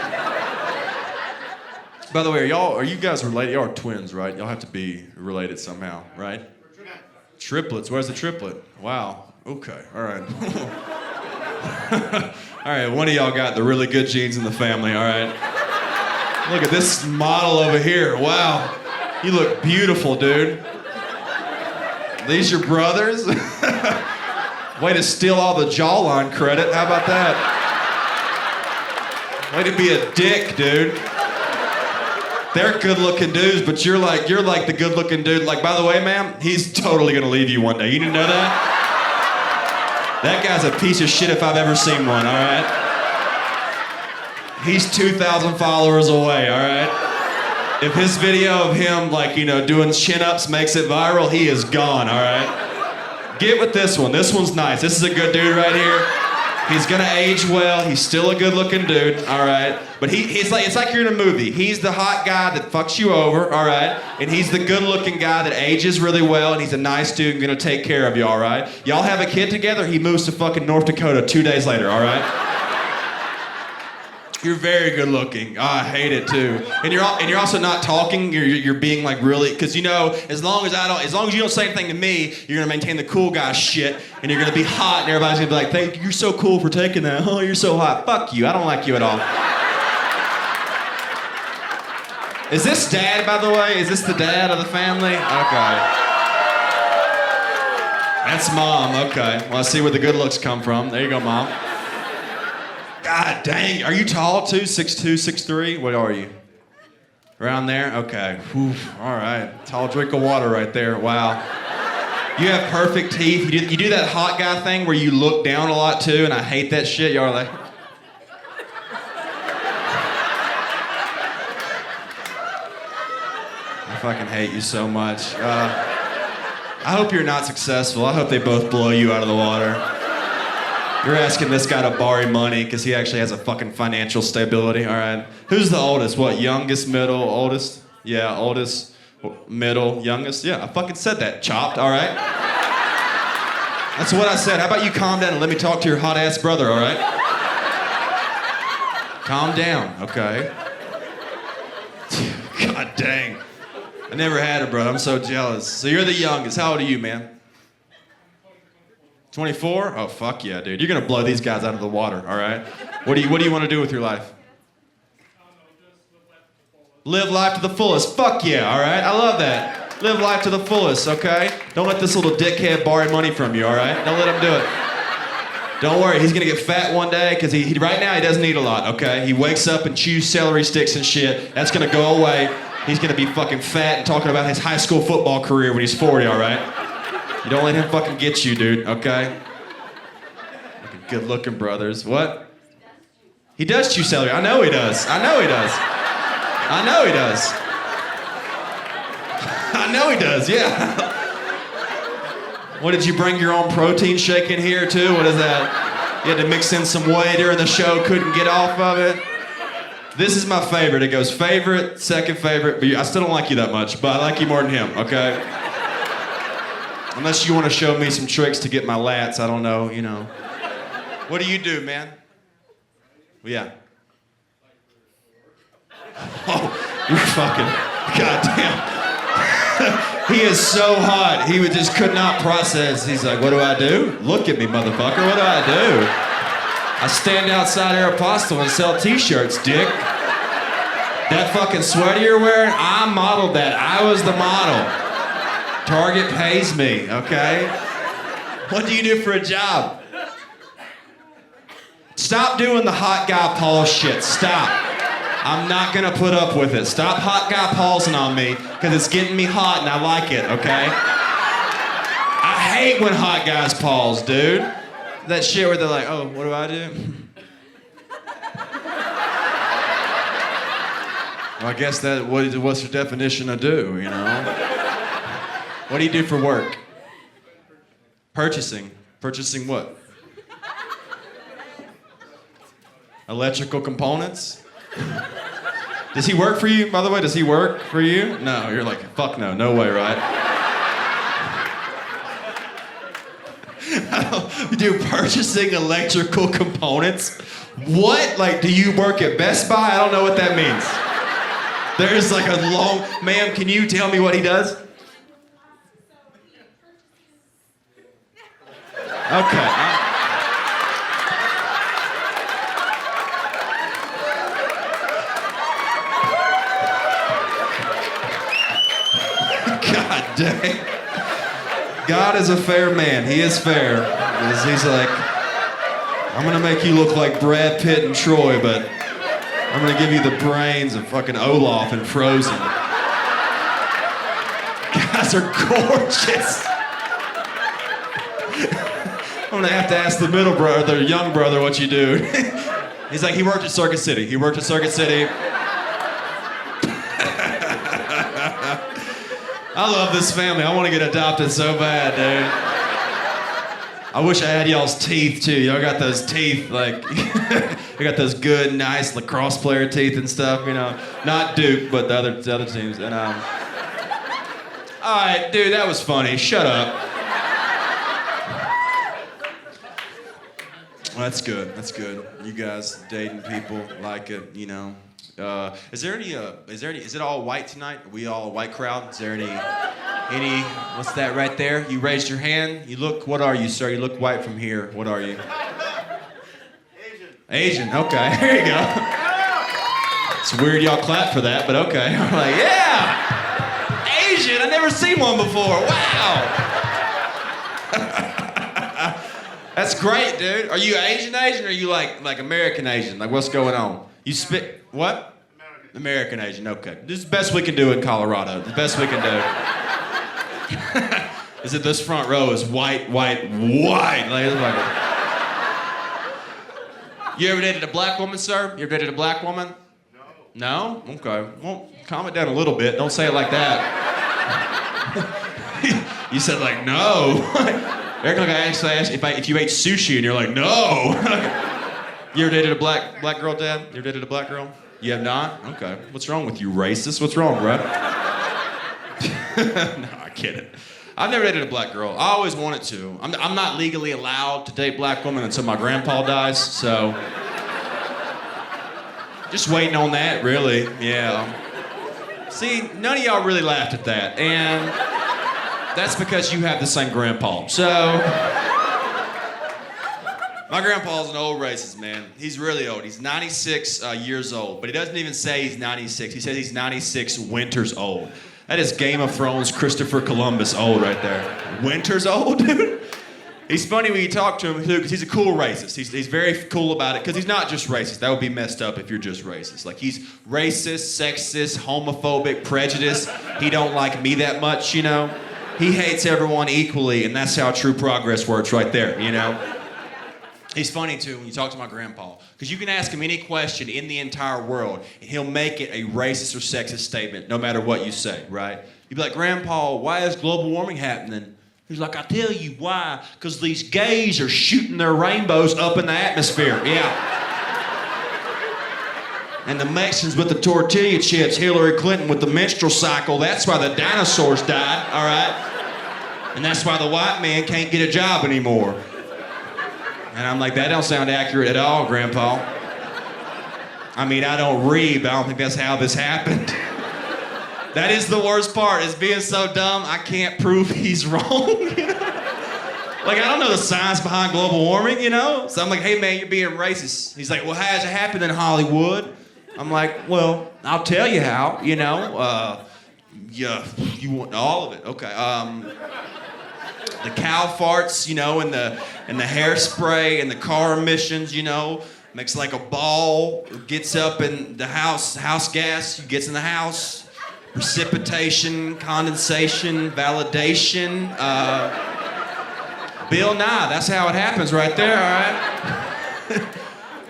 By the way, are you guys related? Y'all are twins, right? Y'all have to be related somehow, right? Triplets. Where's the triplet? Wow. Okay. All right. All right. One of y'all got the really good genes in the family. All right. Look at this model over here. Wow. You look beautiful, dude. These your brothers? Way to steal all the jawline credit. How about that? Way to be a dick, dude. They're good-looking dudes, but you're like the good-looking dude. Like, by the way, ma'am, he's totally gonna leave you one day. You didn't know that? That guy's a piece of shit if I've ever seen one, all right? He's 2,000 followers away, all right? If his video of him, like, you know, doing chin-ups makes it viral, he is gone, all right? Get with this one. This one's nice. This is a good dude right here. He's gonna age well. He's still a good-looking dude, all right? But it's like you're in a movie. He's the hot guy that fucks you over, all right? And he's the good-looking guy that ages really well, and he's a nice dude and gonna take care of you, all right? Y'all have a kid together, he moves to fucking North Dakota 2 days later, all right? You're very good-looking. Oh, I hate it too. And you're also not talking. You're being like really, because you know, as long as you don't say anything to me, you're gonna maintain the cool guy shit, and you're gonna be hot, and everybody's gonna be like, "Thank you, you're so cool for taking that. Oh, you're so hot. Fuck you. I don't like you at all." Is this dad, by the way? Is this the dad of the family? Okay. That's mom. Okay. Well, I see where the good looks come from. There you go, mom. God dang, are you tall too? 6'2", 6'3"? What are you? Around there? Okay. Whew. All right. Tall drink of water right there. Wow. You have perfect teeth. You do that hot guy thing where you look down a lot too, and I hate that shit. Y'all are like... I fucking hate you so much. I hope you're not successful. I hope they both blow you out of the water. You're asking this guy to borrow money because he actually has a fucking financial stability, all right? Who's the oldest? What, youngest, middle, oldest? Yeah, oldest, middle, youngest? Yeah, I fucking said that, chopped, all right? That's what I said. How about you calm down and let me talk to your hot-ass brother, all right? Calm down, okay? God dang. I never had a brother. I'm so jealous. So you're the youngest. How old are you, man? 24? Oh, fuck yeah, dude. You're gonna blow these guys out of the water, all right? What do you want to do with your life? Live life to the fullest. Fuck yeah, all right? I love that. Live life to the fullest, okay? Don't let this little dickhead borrow money from you, all right? Don't let him do it. Don't worry, he's gonna get fat one day, because he right now he doesn't eat a lot, okay? He wakes up and chews celery sticks and shit. That's gonna go away. He's gonna be fucking fat and talking about his high school football career when he's 40, all right? You don't let him fucking get you, dude, okay? Fucking good-looking brothers. What? He does chew celery. I know he does. I know he does. I know he does. I know he does, yeah. What, did you bring your own protein shake in here, too? What is that? You had to mix in some whey during the show, couldn't get off of it? This is my favorite. It goes favorite, second favorite, but I still don't like you that much, but I like you more than him, okay? Unless you want to show me some tricks to get my lats, I don't know, you know. What do you do, man? Yeah. Oh, you're fucking, goddamn. He is so hot, he just could not process. He's like, what do I do? Look at me, motherfucker, what do I do? I stand outside Aeropostale and sell t-shirts, dick. That fucking sweater you're wearing, I modeled that. I was the model. Target pays me, okay? What do you do for a job? Stop doing the hot guy Paul shit. Stop. I'm not gonna put up with it. Stop hot guy Paulsing on me, because it's getting me hot and I like it, okay? I hate when hot guys pause, dude. That shit where they're like, oh, what do I do? Well, I guess that what's your definition of do, you know? What do you do for work? Purchasing. Purchasing what? Electrical components? Does he work for you, by the way? Does he work for you? No, you're like, fuck no, no way, right? You do purchasing electrical components? What? Like, do you work at Best Buy? I don't know what that means. There's like a long, ma'am, can you tell me what he does? Okay. God dang. God is a fair man. He is fair. He's like, I'm gonna make you look like Brad Pitt and Troy, but I'm gonna give you the brains of fucking Olaf and Frozen. Guys are gorgeous. I'm gonna have to ask the middle brother, the young brother, what you do. He's like, he worked at Circuit City. He worked at Circuit City. I love this family. I want to get adopted so bad, dude. I wish I had y'all's teeth too. Y'all got those teeth, like, you got those good, nice lacrosse player teeth and stuff, you know. Not Duke, but the other teams. And all right, dude, that was funny. Shut up. Well, that's good. That's good. You guys dating people like it, you know. Is it all white tonight? Are we all a white crowd? Is there any, what's that right there? You raised your hand. You look, what are you, sir? You look white from here. What are you? Asian, okay. There you go. It's weird y'all clap for that, but okay. I'm like, yeah! Asian, I've never seen one before. Wow! That's great, dude. Are you Asian or are you like American Asian? Like, what's going on? You spit, what? American Asian, okay. This is the best we can do in Colorado. The best we can do. Is that this front row is white. Like, you ever dated a black woman, sir? You ever dated a black woman? No. No? Okay. Well, calm it down a little bit. Don't say it like that. You said like, no. Eric, like I actually asked if you ate sushi and you're like, no. You ever dated a black girl, Dad? You ever dated a black girl? You have not? Okay. What's wrong with you, racist? What's wrong, bro? No, I kidding. I've never dated a black girl. I always wanted to. I'm not legally allowed to date black women until my grandpa dies, so just waiting on that, really. Yeah. See, none of y'all really laughed at that, and that's because you have the same grandpa. So, my grandpa's an old racist, man. He's really old. He's 96 years old, but he doesn't even say he's 96. He says he's 96 winters old. That is Game of Thrones Christopher Columbus old right there. Winters old, dude? He's funny when you talk to him, too, because he's a cool racist. He's very cool about it, because he's not just racist. That would be messed up if you're just racist. Like, he's racist, sexist, homophobic, prejudiced. He don't like me that much, you know? He hates everyone equally, and that's how true progress works right there, you know? He's funny, too, when you talk to my grandpa, because you can ask him any question in the entire world, and he'll make it a racist or sexist statement, no matter what you say, right? You'd be like, Grandpa, why is global warming happening? He's like, I tell you why, because these gays are shooting their rainbows up in the atmosphere, yeah. And the Mexicans with the tortilla chips, Hillary Clinton with the menstrual cycle, that's why the dinosaurs died, all right? And that's why the white man can't get a job anymore. And I'm like, that don't sound accurate at all, Grandpa. I mean, I don't read, but I don't think that's how this happened. That is the worst part, is being so dumb, I can't prove he's wrong. You know? Like, I don't know the science behind global warming, you know? So I'm like, hey, man, you're being racist. He's like, well, how does it happen in Hollywood? I'm like, well, I'll tell you how, you know. Yeah, you want all of it? Okay. The cow farts, you know, and the hairspray and the car emissions, you know, makes like a ball. Gets up in the house gas. Gets in the house. Precipitation, condensation, validation. Bill Nye, that's how it happens right there, all right?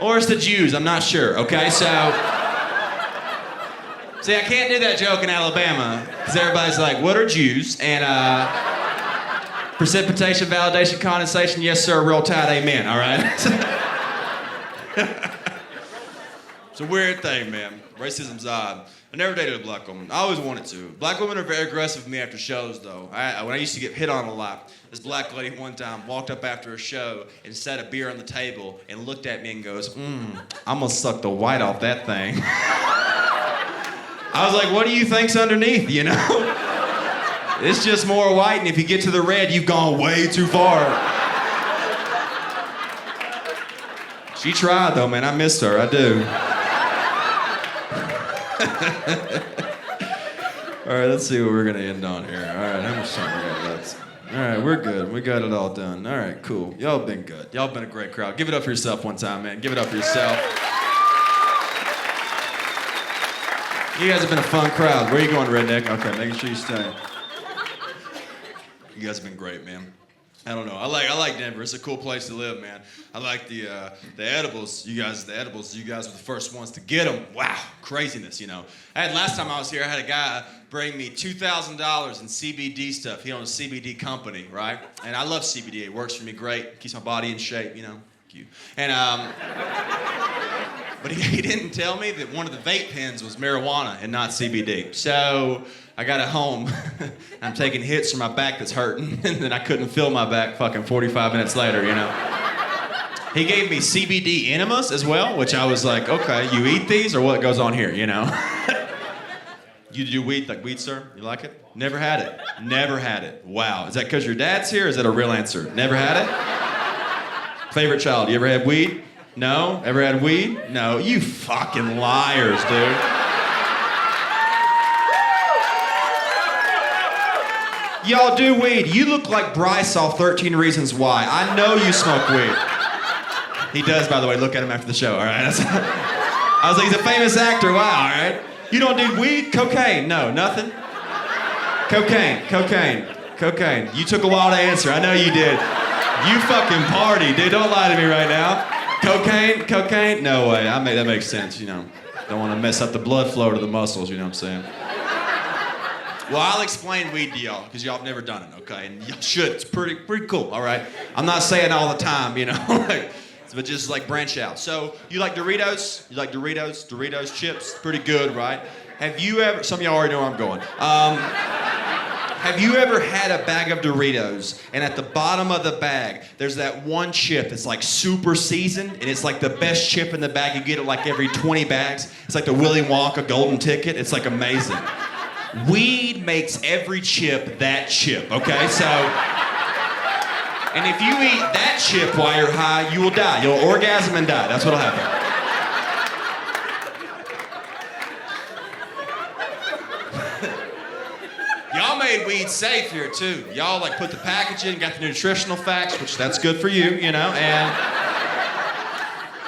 Or it's the Jews, I'm not sure, okay? So, see, I can't do that joke in Alabama, because everybody's like, what are Jews? And precipitation, validation, condensation, yes sir, real tight, amen, all right? It's a weird thing, man. Racism's odd. I never dated a black woman. I always wanted to. Black women are very aggressive with me after shows, though. When I used to get hit on a lot, this black lady one time walked up after a show and set a beer on the table and looked at me and goes, I'm gonna suck the white off that thing. I was like, what do you think's underneath, you know? It's just more white, and if you get to the red, you've gone way too far. She tried, though, man. I missed her. I do. All right, let's see what we're gonna end on here. All right, how much time we got left? All right, we're good. We got it all done. All right, cool. Y'all been good. Y'all been a great crowd. Give it up for yourself one time, man. Give it up for yourself. You guys have been a fun crowd. Where are you going, Redneck? Okay, making sure you stay. You guys have been great, man. I don't know. I like Denver. It's a cool place to live, man. I like the edibles. You guys were the first ones to get them. Wow, craziness, you know. Last time I was here, I had a guy bring me $2,000 in CBD stuff. He owns a CBD company, right? And I love CBD. It works for me great. Keeps my body in shape, you know. Cute. And but he didn't tell me that one of the vape pens was marijuana and not CBD. So I got it home. I'm taking hits from my back that's hurting, and then I couldn't feel my back fucking 45 minutes later, you know. He gave me CBD enemas as well, which I was like, okay, you eat these or what goes on here, you know? You do weed, like weed, sir? You like it? Never had it. Never had it. Wow. Is that because your dad's here or is that a real answer? Never had it? Favorite child, you ever had weed? No? Ever had weed? No. You fucking liars, dude. Y'all do weed. You look like Bryce off 13 Reasons Why. I know you smoke weed. He does, by the way. Look at him after the show, all right? I was like, he's a famous actor. Wow, all right? You don't do weed? Cocaine? No, nothing? Cocaine. You took a while to answer. I know you did. You fucking party, dude. Don't lie to me right now. Cocaine? No way. That makes sense, you know. Don't want to mess up the blood flow to the muscles, you know what I'm saying? Well, I'll explain weed to y'all, because y'all have never done it, okay? And y'all should. It's pretty cool, all right? I'm not saying all the time, you know, but just like branch out. So, you like Doritos? You like Doritos? Doritos chips? Pretty good, right? Have you ever, some of y'all already know where I'm going. Have you ever had a bag of Doritos, and at the bottom of the bag, there's that one chip that's like super seasoned, and it's like the best chip in the bag. You get it like every 20 bags. It's like the Willy Wonka golden ticket. It's like amazing. Weed makes every chip that chip, okay? So, and if you eat that chip while you're high, you will die. You'll orgasm and die. That's what'll happen. Y'all made weed safe here too. Y'all like put the package in, got the nutritional facts, which that's good for you, you know, and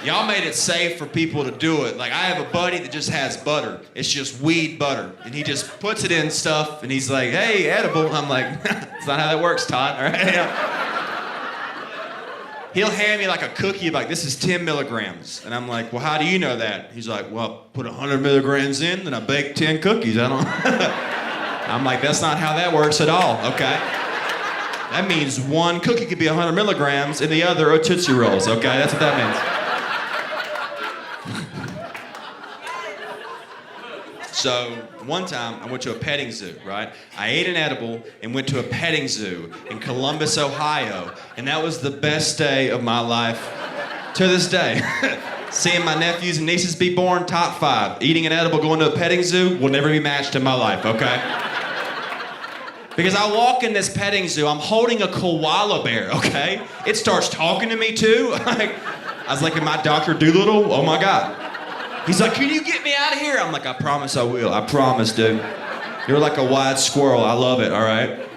y'all made it safe for people to do it. Like I have a buddy that just has butter. It's just weed butter. And he just puts it in stuff and he's like, hey, edible. And I'm like, that's not how that works, Todd, all right? He'll hand me like a cookie, like this is 10 milligrams. And I'm like, well, how do you know that? He's like, well, put 100 milligrams in, then I bake 10 cookies. I don't I'm like, that's not how that works at all, okay? That means one cookie could be 100 milligrams and the other are Tootsie Rolls, okay? That's what that means. So, one time, I went to a petting zoo, right? I ate an edible and went to a petting zoo in Columbus, Ohio, and that was the best day of my life to this day. Seeing my nephews and nieces be born, top 5. Eating an edible, going to a petting zoo will never be matched in my life, okay? Because I walk in this petting zoo, I'm holding a koala bear, okay? It starts talking to me too. I was like, am I Dr. Doolittle? Oh my God. He's like, can you get me out of here? I'm like, I promise I will. I promise, dude. You're like a wide squirrel. I love it, all right?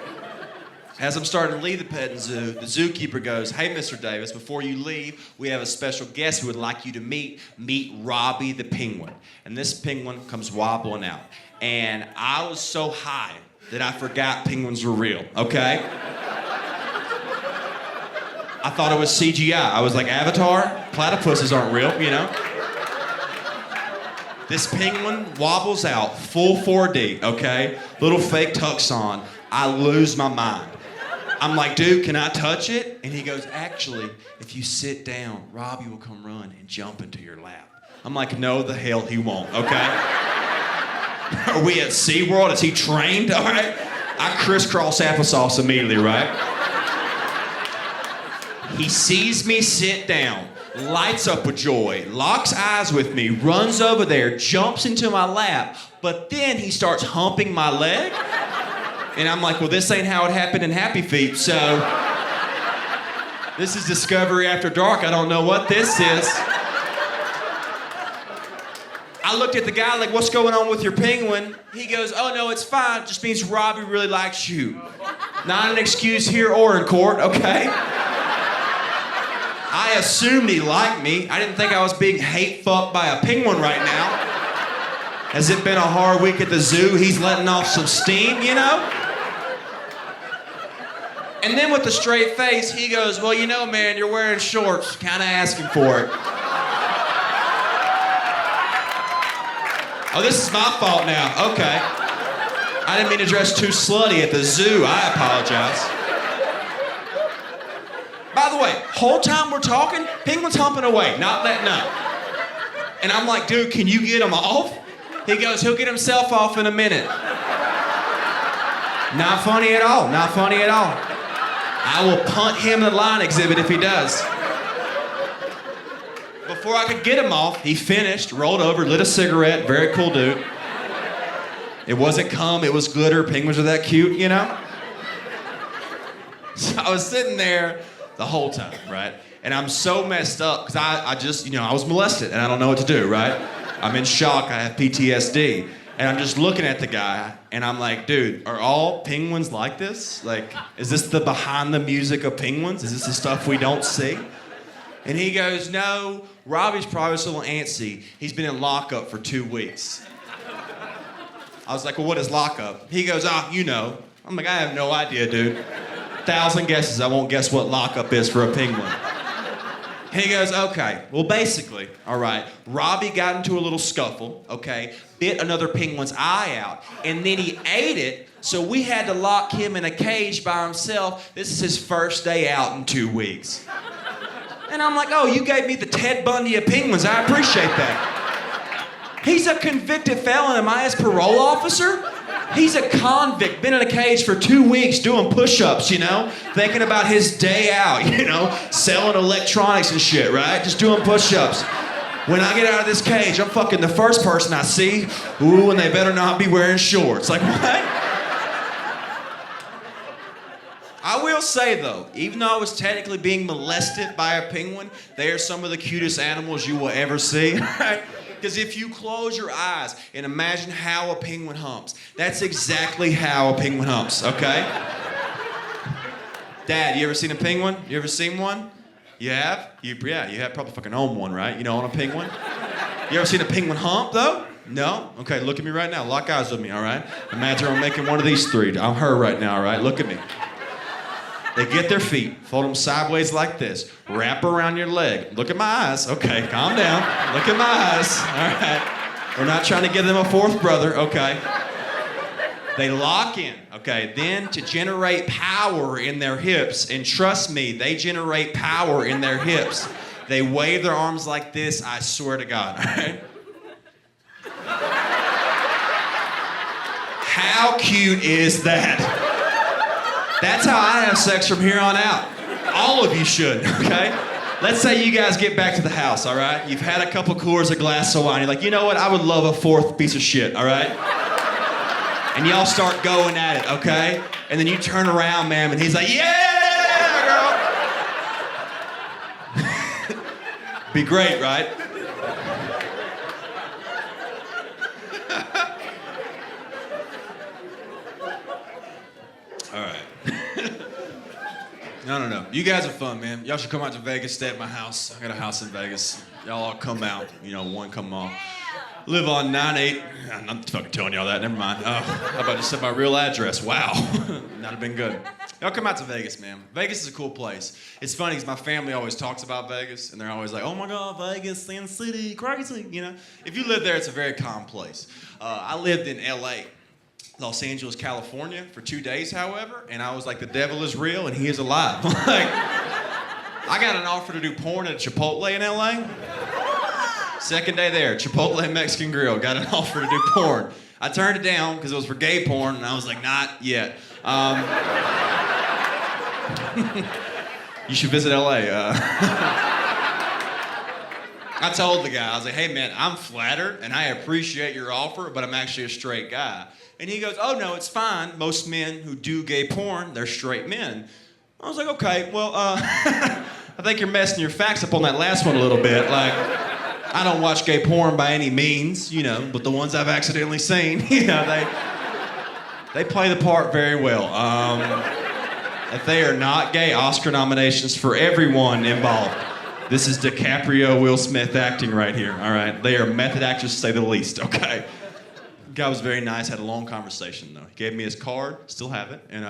As I'm starting to leave the petting zoo, the zookeeper goes, "Hey, Mr. Davis, before you leave, we have a special guest we would like you to meet. Meet Robbie the penguin." And this penguin comes wobbling out. And I was so high that I forgot penguins were real, okay? I thought it was CGI. I was like, Avatar? Platypuses aren't real, you know? This penguin wobbles out, full 4D, okay? Little fake tux on. I lose my mind. I'm like, "Dude, can I touch it?" And he goes, "Actually, if you sit down, Robbie will come run and jump into your lap." I'm like, "No, the hell he won't, okay?" Are we at SeaWorld? Is he trained? All right. I crisscross applesauce immediately, right? He sees me sit down, lights up with joy, locks eyes with me, runs over there, jumps into my lap, but then he starts humping my leg. And I'm like, "Well, this ain't how it happened in Happy Feet, so this is Discovery After Dark. I don't know what this is." I looked at the guy like, "What's going on with your penguin?" He goes, "Oh, no, it's fine. It just means Robbie really likes you." Not an excuse here or in court, okay? I assumed he liked me. I didn't think I was being hate fucked by a penguin right now. Has it been a hard week at the zoo? He's letting off some steam, you know? And then with a straight face, he goes, "Well, you know, man, you're wearing shorts. Kind of asking for it." Oh, this is my fault now. Okay. I didn't mean to dress too slutty at the zoo. I apologize. By the way, whole time we're talking, penguin's humping away, not letting up. And I'm like, "Dude, can you get him off?" He goes, "He'll get himself off in a minute." Not funny at all. Not funny at all. I will punt him in the line exhibit if he does. Before I could get him off, he finished, rolled over, lit a cigarette. Very cool dude. It wasn't cum, it was glitter. Penguins are that cute, you know? So I was sitting there the whole time, right? And I'm so messed up because I just, you know, I was molested and I don't know what to do, right? I'm in shock, I have PTSD. And I'm just looking at the guy and I'm like, "Dude, are all penguins like this? Like, is this the behind the music of penguins? Is this the stuff we don't see?" And he goes, "No, Robbie's probably just a little antsy. He's been in lockup for 2 weeks." I was like, "Well, what is lockup?" He goes, "Oh, you know." I'm like, "I have no idea, dude. 1,000 guesses, I won't guess what lockup is for a penguin." He goes, "Okay, well, basically, all right, Robbie got into a little scuffle, okay, bit another penguin's eye out, and then he ate it, so we had to lock him in a cage by himself. This is his first day out in 2 weeks." And I'm like, "Oh, you gave me the Ted Bundy of penguins. I appreciate that." He's a convicted felon. Am I his parole officer? He's a convict, been in a cage for 2 weeks doing push-ups, you know? Thinking about his day out, you know? Selling electronics and shit, right? Just doing push-ups. When I get out of this cage, I'm fucking the first person I see. Ooh, and they better not be wearing shorts. Like, what? I will say, though, even though I was technically being molested by a penguin, they are some of the cutest animals you will ever see, right? Because if you close your eyes and imagine how a penguin humps, that's exactly how a penguin humps, okay? Dad, you ever seen a penguin? You ever seen one? You have? Yeah, you have probably fucking own one, right? You know, on a penguin? You ever seen a penguin hump, though? No? Okay, look at me right now. Lock eyes with me, all right? Imagine I'm making one of these three. I'm her right now, all right? Look at me. They get their feet, fold them sideways like this, wrap around your leg. Look at my eyes. Okay, calm down. Look at my eyes. All right. We're not trying to give them a fourth brother. Okay. They lock in. Okay. Then to generate power in their hips, and trust me, they generate power in their hips. They wave their arms like this. I swear to God. All right. How cute is that? That's how I have sex from here on out. All of you should, okay? Let's say you guys get back to the house, all right? You've had a couple coolers, a glass of wine. You're like, "You know what? I would love a fourth piece of shit, all right?" And y'all start going at it, okay? And then you turn around, ma'am, and he's like, "Yeah, girl!" Be great, right? I don't know. You guys are fun, man. Y'all should come out to Vegas, stay at my house. I got a house in Vegas. Y'all all come out. One come off. Live on 9-8. I'm not fucking telling y'all that. Never mind. How about just set my real address? Wow. That'd have been good. Y'all come out to Vegas, man. Vegas is a cool place. It's funny because my family always talks about Vegas, and they're always like, oh my God, Vegas, Sin City, crazy. If you live there, it's a very calm place. I lived in LA, Los Angeles, California, for 2 days, however, and I was like, the devil is real and he is alive. I got an offer to do porn at Chipotle in LA. Second day there, Chipotle Mexican Grill, got an offer to do porn. I turned it down because it was for gay porn, and I was like, not yet. You should visit LA. I told the guy, I was like, hey man, I'm flattered and I appreciate your offer, but I'm actually a straight guy. And he goes, oh no, it's fine. Most men who do gay porn, they're straight men. I was like, okay, well, I think you're messing your facts up on that last one a little bit. Like, I don't watch gay porn by any means, but the ones I've accidentally seen, they play the part very well. If they are not gay, Oscar nominations for everyone involved. This is DiCaprio, Will Smith acting right here, all right? They are method actors, to say the least, okay? The guy was very nice, had a long conversation, though. He gave me his card, still have it, and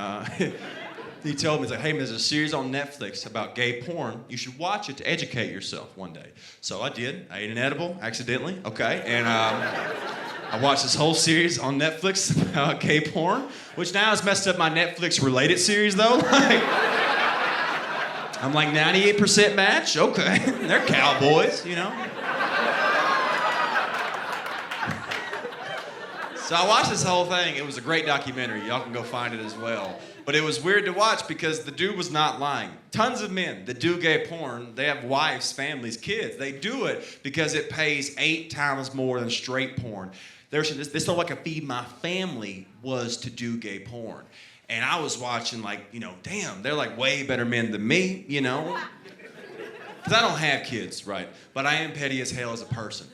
he told me, he's like, hey, man, there's a series on Netflix about gay porn. You should watch it to educate yourself one day. So I did. I ate an edible, accidentally, okay? And I watched this whole series on Netflix about gay porn, which now has messed up my Netflix-related series, though. I'm like, 98% match? Okay. They're cowboys, So I watched this whole thing. It was a great documentary. Y'all can go find it as well. But it was weird to watch because the dude was not lying. Tons of men that do gay porn, they have wives, families, kids. They do it because it pays 8 times more than straight porn. This is like a feed my family was to do gay porn. And I was watching like, damn, they're like way better men than me, Because I don't have kids, right? But I am petty as hell as a person.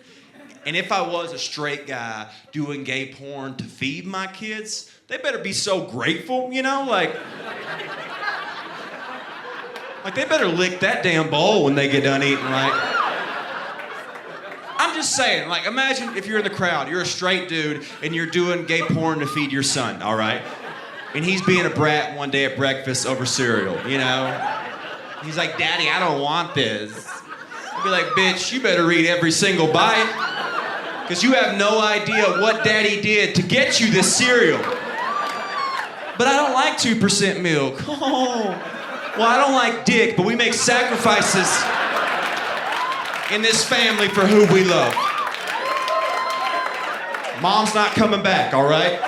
And if I was a straight guy doing gay porn to feed my kids, they better be so grateful, Like they better lick that damn bowl when they get done eating, right? I'm just saying, like, imagine if you're in the crowd, you're a straight dude, and you're doing gay porn to feed your son, all right? And he's being a brat one day at breakfast over cereal, He's like, Daddy, I don't want this. I'd be like, bitch, you better eat every single bite. Because you have no idea what Daddy did to get you this cereal. But I don't like 2% milk. Oh, well, I don't like dick, but we make sacrifices in this family for who we love. Mom's not coming back, all right?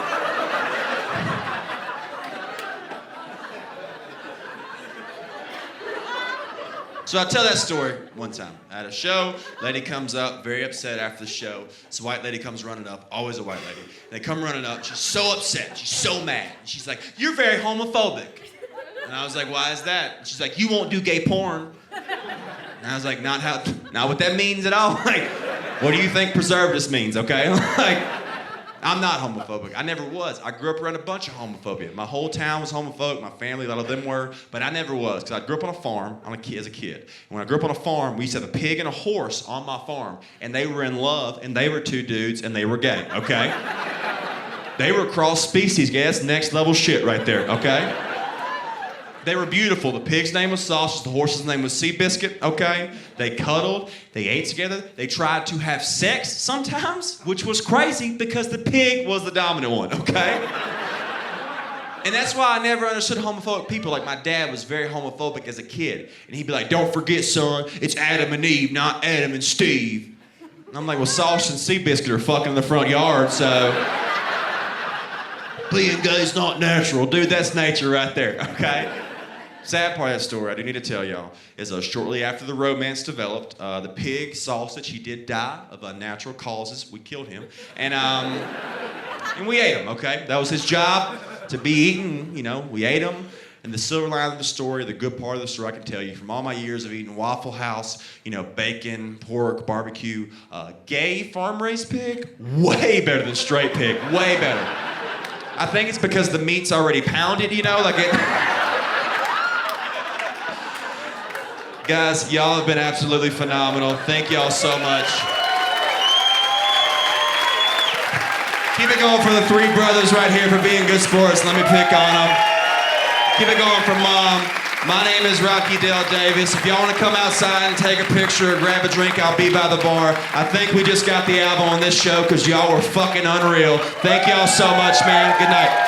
So I tell that story one time at a show. Lady comes up, very upset after the show. This white lady comes running up, always a white lady. And they come running up, she's so upset, she's so mad. And she's like, you're very homophobic. And I was like, why is that? And she's like, you won't do gay porn. And I was like, not what that means at all. Like, what do you think preservatives means, okay? Like, I'm not homophobic. I never was. I grew up around a bunch of homophobia. My whole town was homophobic. My family, a lot of them were, but I never was because I grew up on a farm as a kid. And when I grew up on a farm, we used to have a pig and a horse on my farm, and they were in love, and they were 2 dudes, and they were gay, okay? They were cross species, gay. That's next level shit right there, okay? They were beautiful. The pig's name was Sausage. The horse's name was Seabiscuit, okay? They cuddled. They ate together. They tried to have sex sometimes, which was crazy because the pig was the dominant one, okay? And that's why I never understood homophobic people. Like, my dad was very homophobic as a kid. And he'd be like, don't forget, son, it's Adam and Eve, not Adam and Steve. And I'm like, well, Sausage and Seabiscuit are fucking in the front yard, so... being gay's not natural. Dude, that's nature right there, okay? Sad part of that story, I do need to tell y'all, is shortly after the romance developed, the pig, Sausage, he did die of unnatural causes. We killed him. And we ate him, okay? That was his job, to be eaten, we ate him. And the silver line of the story, the good part of the story I can tell you, from all my years of eating Waffle House, bacon, pork, barbecue, gay farm-raised pig, way better than straight pig, way better. I think it's because the meat's already pounded, like it... Guys, y'all have been absolutely phenomenal. Thank y'all so much. Keep it going for the three brothers right here for being good sports. Let me pick on them. Keep it going for Mom. My name is Rocky Dale Davis. If y'all want to come outside and take a picture or grab a drink, I'll be by the bar. I think we just got the album on this show because y'all were fucking unreal. Thank y'all so much, man. Good night.